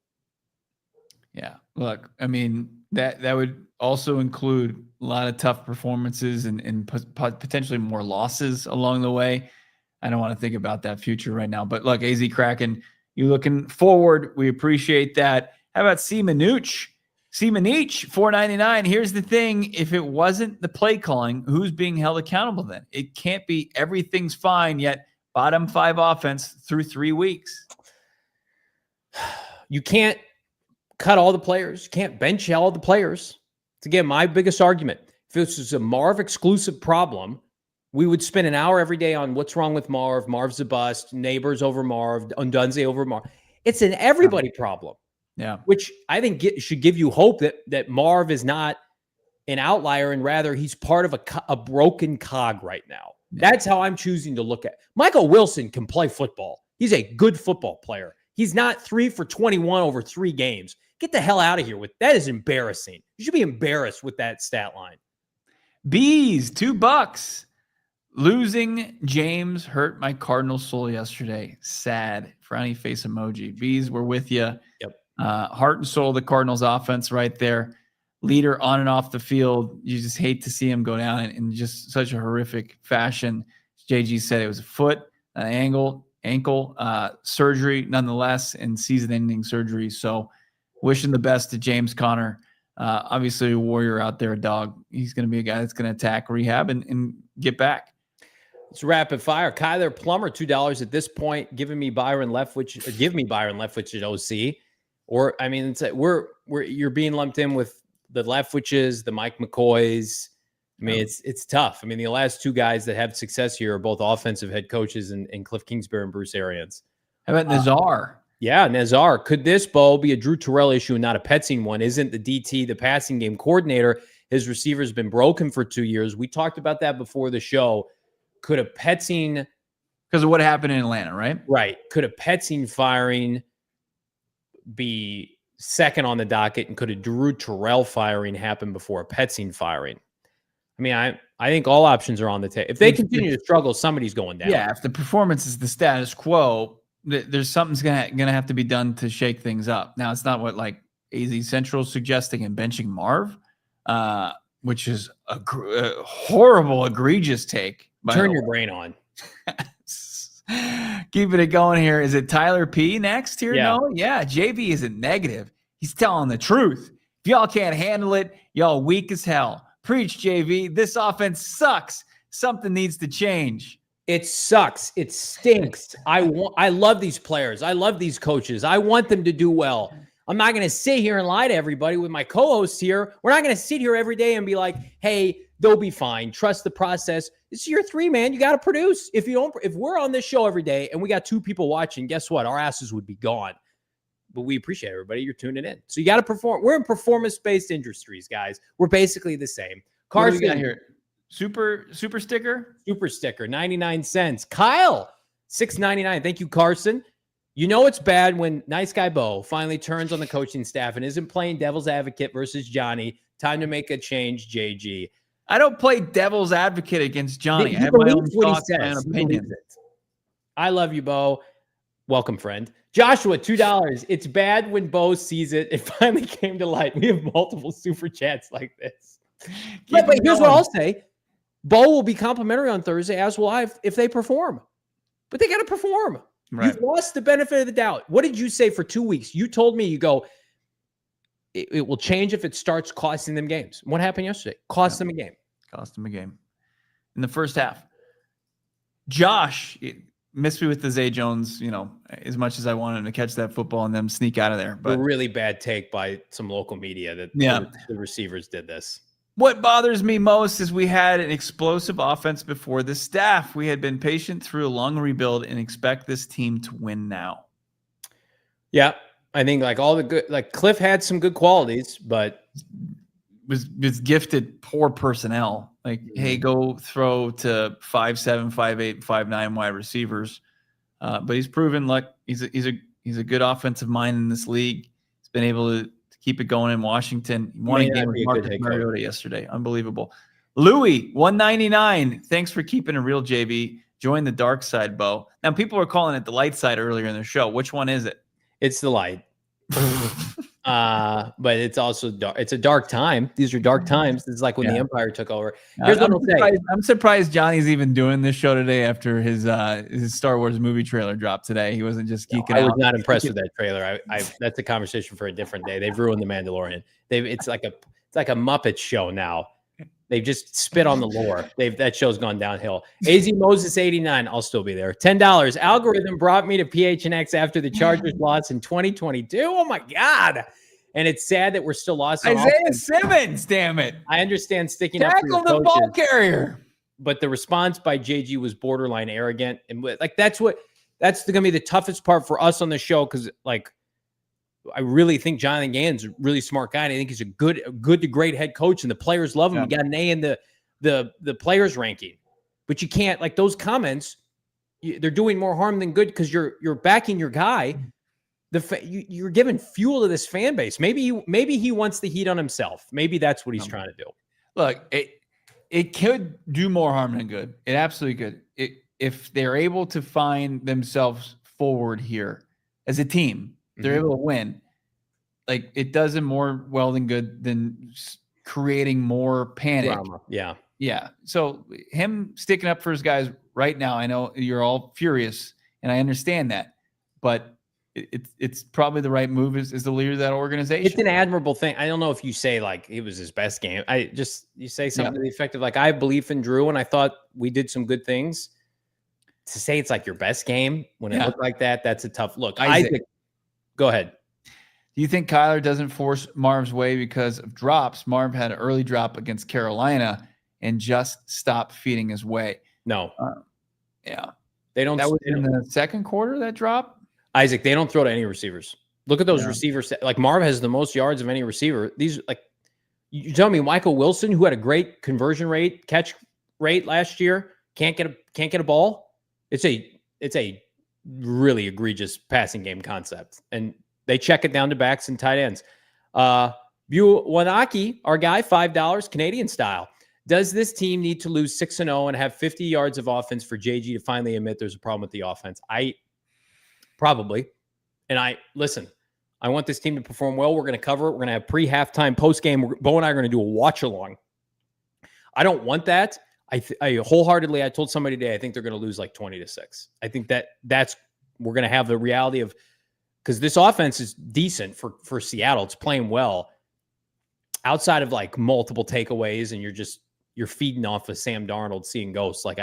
Yeah. Look, I mean, that would also include a lot of tough performances and potentially more losses along the way. I don't want to think about that future right now. But look, AZ Kraken, you looking forward. We appreciate that. How about C. Manuch? C. Manich, $4.99. Here's the thing. If it wasn't the play calling, who's being held accountable then? It can't be everything's fine, yet bottom 5 offense through 3 weeks. You can't cut all the players. You can't bench all the players. It's, again, my biggest argument. If this was a Marv exclusive problem, we would spend an hour every day on what's wrong with Marv. Marv's a bust. Neighbors over Marv. Undunze over Marv. It's an everybody problem. Yeah. Which I think should give you hope that Marv is not an outlier and rather he's part of a broken cog right now. Yeah. That's how I'm choosing to look at. Michael Wilson can play football. He's a good football player. He's not 3 for 21 over 3 games. Get the hell out of here with that. Is embarrassing. You should be embarrassed with that stat line. Bees, $2. Losing James hurt my Cardinal soul yesterday. Sad. Frowny face emoji. Bees, we're with you. Yep. Heart and soul of the Cardinals offense right there. Leader on and off the field. You just hate to see him go down in just such a horrific fashion. JG said it was a foot, an ankle surgery nonetheless, and season-ending surgery. So wishing the best to James Conner. Obviously a warrior out there, a dog. He's going to be a guy that's going to attack rehab and get back. It's rapid fire. Kyler Plummer, $2 at this point, giving me Byron Leftwich. Give me Byron Leftwich at OC. Or, I mean, it's you're being lumped in with the Leftwiches, the Mike McCoys. I mean, it's tough. I mean, the last 2 guys that have success here are both offensive head coaches and Cliff Kingsbury and Bruce Arians. How about Nazar? Yeah, Nazar. Could this, Bo, be a Drew Terrell issue and not a Petzing one? Isn't the DT, the passing game coordinator, his receiver's been broken for 2 years? We talked about that before the show. Could a Petzing... Because of what happened in Atlanta, right? Right. Could a Petzing firing be second on the docket, and could a Drew Terrell firing happen before a Petzing firing? I mean, I think all options are on the table. If they continue to struggle, somebody's going down. Yeah, if the performance is the status quo, there's something's gonna have to be done to shake things up. Now, it's not what like AZ Central suggesting and benching Marv, which is a horrible, egregious take. Turn your brain on. Keeping it going here. Is it Tyler P next here? Yeah. No? Yeah. JV isn't negative. He's telling the truth. If y'all can't handle it, y'all weak as hell. Preach, JV. This offense sucks. Something needs to change. It sucks. It stinks. I love these players. I love these coaches. I want them to do well. I'm not going to sit here and lie to everybody with my co-hosts here. We're not going to sit here every day and be like, hey, they'll be fine. Trust the process. It's year 3, man. You got to produce. If we're on this show every day and we got 2 people watching, guess what? Our asses would be gone. But we appreciate everybody. You're tuning in. So you got to perform. We're in performance-based industries, guys. We're basically the same. Carson, what do we got here? Super sticker? Super sticker, 99 cents. Kyle, $6.99. Thank you, Carson. You know it's bad when nice guy Bo finally turns on the coaching staff and isn't playing devil's advocate versus Johnny. Time to make a change, JG. I don't play devil's advocate against Johnny. I have my own thoughts and opinions. I love you, Bo. Welcome, friend. Joshua, $2. It's bad when Bo sees it. It finally came to light. We have multiple super chats like this. But here's what I'll say. Bo will be complimentary on Thursday, as will I, if they perform. But they got to perform. Right. You've lost the benefit of the doubt. What did you say for 2 weeks? You told me, you go, it will change if it starts costing them games. What happened yesterday? Cost them a game. Cost them a game. In the first half. Josh missed me with the Zay Jones, as much as I wanted him to catch that football and them sneak out of there. But a really bad take by some local media that the receivers did this. What bothers me most is we had an explosive offense before the staff. We had been patient through a long rebuild and expect this team to win now. Yeah, I think Cliff had some good qualities, but was gifted poor personnel. Hey, go throw to 5'7", 5'8", 5'9" wide receivers. But he's proven he's a good offensive mind in this league. He's been able to keep it going in Washington. He won a game with Marcus Mariota yesterday. Unbelievable. Louis, $1.99. Thanks for keeping it real, JV. Join the dark side, Bo. Now, people were calling it the light side earlier in the show. Which one is it? It's the light. But it's also dark. It's a dark time. These are dark times. It's like when the Empire took over. Here's what I'll say. I'm surprised Johnny's even doing this show today after his Star Wars movie trailer dropped today. He wasn't just geeking out. I was not impressed with that trailer. That's a conversation for a different day. They've ruined The Mandalorian. It's like a Muppet show now. They've just spit on the lore. That show's gone downhill. AZ Moses 89. I'll still be there. $10. Algorithm brought me to PHNX after the Chargers lost in 2022. Oh my God. And it's sad that we're still lost. Isaiah Simmons, damn it. I understand sticking up for your Tackle the ball carrier. But the response by JG was borderline arrogant. And like that's going to be the toughest part for us on the show, because like I really think Jonathan Gannon's a really smart guy, and I think he's a good to great head coach, and the players love him. He got an A in the players ranking. But you can't, like, those comments, they're doing more harm than good, because you're backing your guy. You're giving fuel to this fan base. Maybe he wants the heat on himself. Maybe that's what he's trying to do. Look, it could do more harm than good. It absolutely could. If they're able to find themselves forward here as a team, they're able to win. Like, it does them more well than good than creating more panic. Drama. Yeah. Yeah. So him sticking up for his guys right now, I know you're all furious, and I understand that, but it's probably the right move as the leader of that organization. It's an admirable thing. I don't know if you say like it was his best game. You say something to the effect of like, I have belief in Drew, and I thought we did some good things. To say it's like your best game when it looked like that, that's a tough look. Isaac, go ahead. Do you think Kyler doesn't force Marv's way because of drops? Marv had an early drop against Carolina and just stopped feeding his way. No. They don't. That was in the second quarter, that drop? Isaac, they don't throw to any receivers. Look at those receivers. Like, Marv has the most yards of any receiver. These, like, you tell me Michael Wilson, who had a great conversion rate, catch rate last year, can't get a ball. It's a really egregious passing game concept, and they check it down to backs and tight ends. Buwanaki, our guy, $5 Canadian style. Does this team need to lose 6-0 and have 50 yards of offense for JG to finally admit there's a problem with the offense? Probably. And I want this team to perform well. We're going to cover it. We're going to have pre-halftime, post-game. Bo and I are going to do a watch-along. I don't want that. I wholeheartedly, I told somebody today, I think they're going to lose like 20-6. I think that's we're going to have the reality of, because this offense is decent for Seattle. It's playing well. Outside of like multiple takeaways, and you're feeding off of Sam Darnold seeing ghosts. Like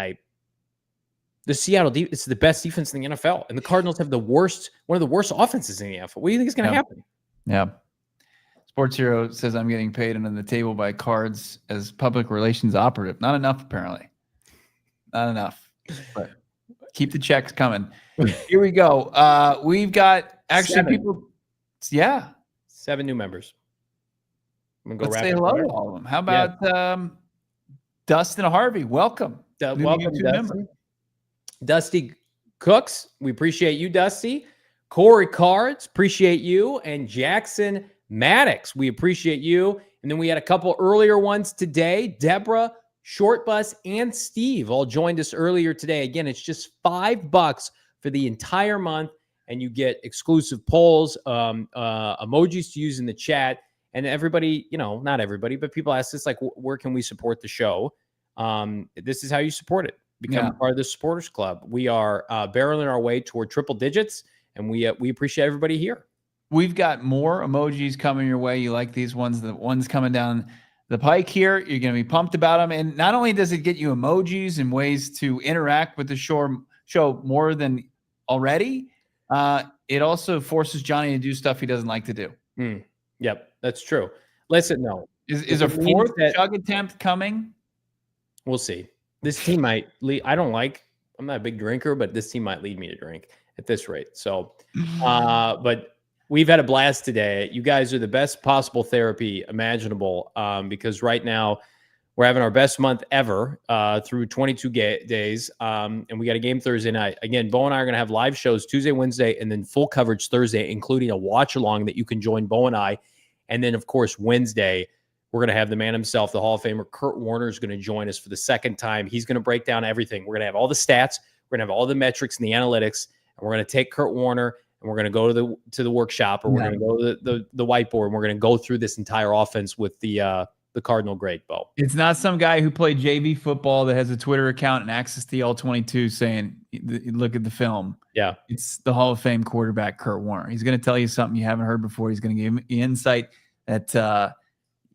the Seattle, it's the best defense in the NFL, and the Cardinals have one of the worst offenses in the NFL. What do you think is going to happen? Yeah. Sports Hero says I'm getting paid under the table by Cards as public relations operative. Not enough, apparently. Not enough. But keep the checks coming. Here we go. We've got people. Yeah. 7 new members. I'm gonna go. Let's say hello to all of them. How about Dustin Harvey? Welcome. Welcome, Dustin. Dusty Cooks, we appreciate you, Dusty. Corey Cards, appreciate you. And Jackson Maddox, we appreciate you. And then we had a couple earlier ones today. Deborah, Short Bus, and Steve all joined us earlier today. Again, it's just $5 for the entire month, and you get exclusive polls, emojis to use in the chat. And everybody, not everybody, but people ask us, like, where can we support the show? This is how you support it. Become part of the supporters club. We are barreling our way toward triple digits, and we appreciate everybody here. We've got more emojis coming your way. You like these ones? The ones coming down the pike here, you're going to be pumped about them. And not only does it get you emojis and ways to interact with the show more than already, it also forces Johnny to do stuff he doesn't like to do. Yep, that's true. Listen, no. Is a fourth chug attempt coming? We'll see. This team might lead. I'm not a big drinker, but this team might lead me to drink at this rate. So, but we've had a blast today. You guys are the best possible therapy imaginable, because right now we're having our best month ever through 22 days. And we got a game Thursday night. Again, Bo and I are going to have live shows Tuesday, Wednesday, and then full coverage Thursday, including a watch along that you can join Bo and I. And then, of course, Wednesday, We're going to have the man himself, the Hall of Famer, Kurt Warner, is going to join us for the second time. He's going to break down everything. We're going to have all the stats. We're going to have all the metrics and the analytics. And we're going to take Kurt Warner and we're going to go to the workshop, or we're going to go to the whiteboard, and we're going to go through this entire offense with the Cardinal great, Bo. It's not some guy who played JV football that has a Twitter account and access to the All-22 saying, look at the film. Yeah. It's the Hall of Fame quarterback, Kurt Warner. He's going to tell you something you haven't heard before. He's going to give you insight that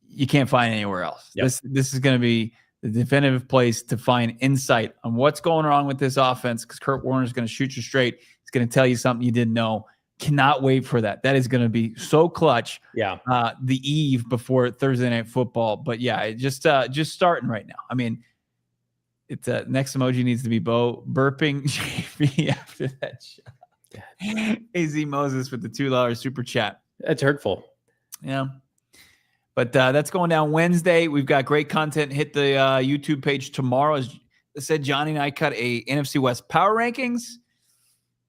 you can't find anywhere else. Yep. This is going to be the definitive place to find insight on what's going wrong with this offense, because Kurt Warner is going to shoot you straight. He's going to tell you something you didn't know. Cannot wait for that. That is going to be so clutch. Yeah. The eve before Thursday Night Football. But yeah, it just starting right now. I mean, it's next emoji needs to be Bo burping JV after that shot. AZ Moses with the $2 super chat. That's hurtful. Yeah. But that's going down Wednesday. We've got great content. Hit the YouTube page tomorrow. As I said, Johnny and I cut a NFC West power rankings.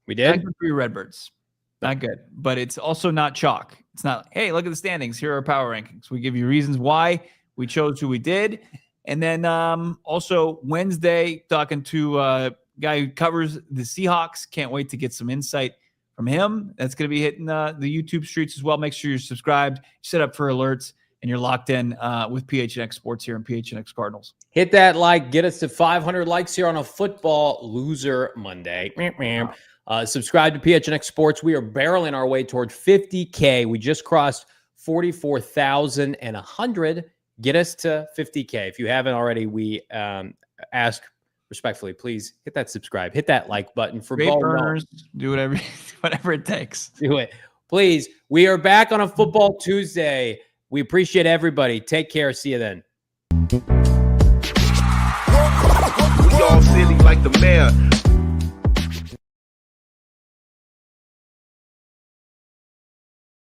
We did. Not good for your Redbirds. Not good. But it's also not chalk. It's not, hey, look at the standings. Here are our power rankings. We give you reasons why we chose who we did. And then also Wednesday, talking to a guy who covers the Seahawks. Can't wait to get some insight from him. That's going to be hitting the YouTube streets as well. Make sure you're subscribed, set up for alerts, and you're locked in with PHNX Sports here in PHNX Cardinals. Hit that like. Get us to 500 likes here on a Football Loser Monday. Subscribe to PHNX Sports. We are barreling our way toward 50K. We just crossed 44,100. Get us to 50K. If you haven't already, we ask respectfully, please hit that subscribe, hit that like button for Great burners. Do whatever it takes. Do it, please. We are back on a Football Tuesday. We appreciate everybody. Take care. See you then. We all silly like the mayor.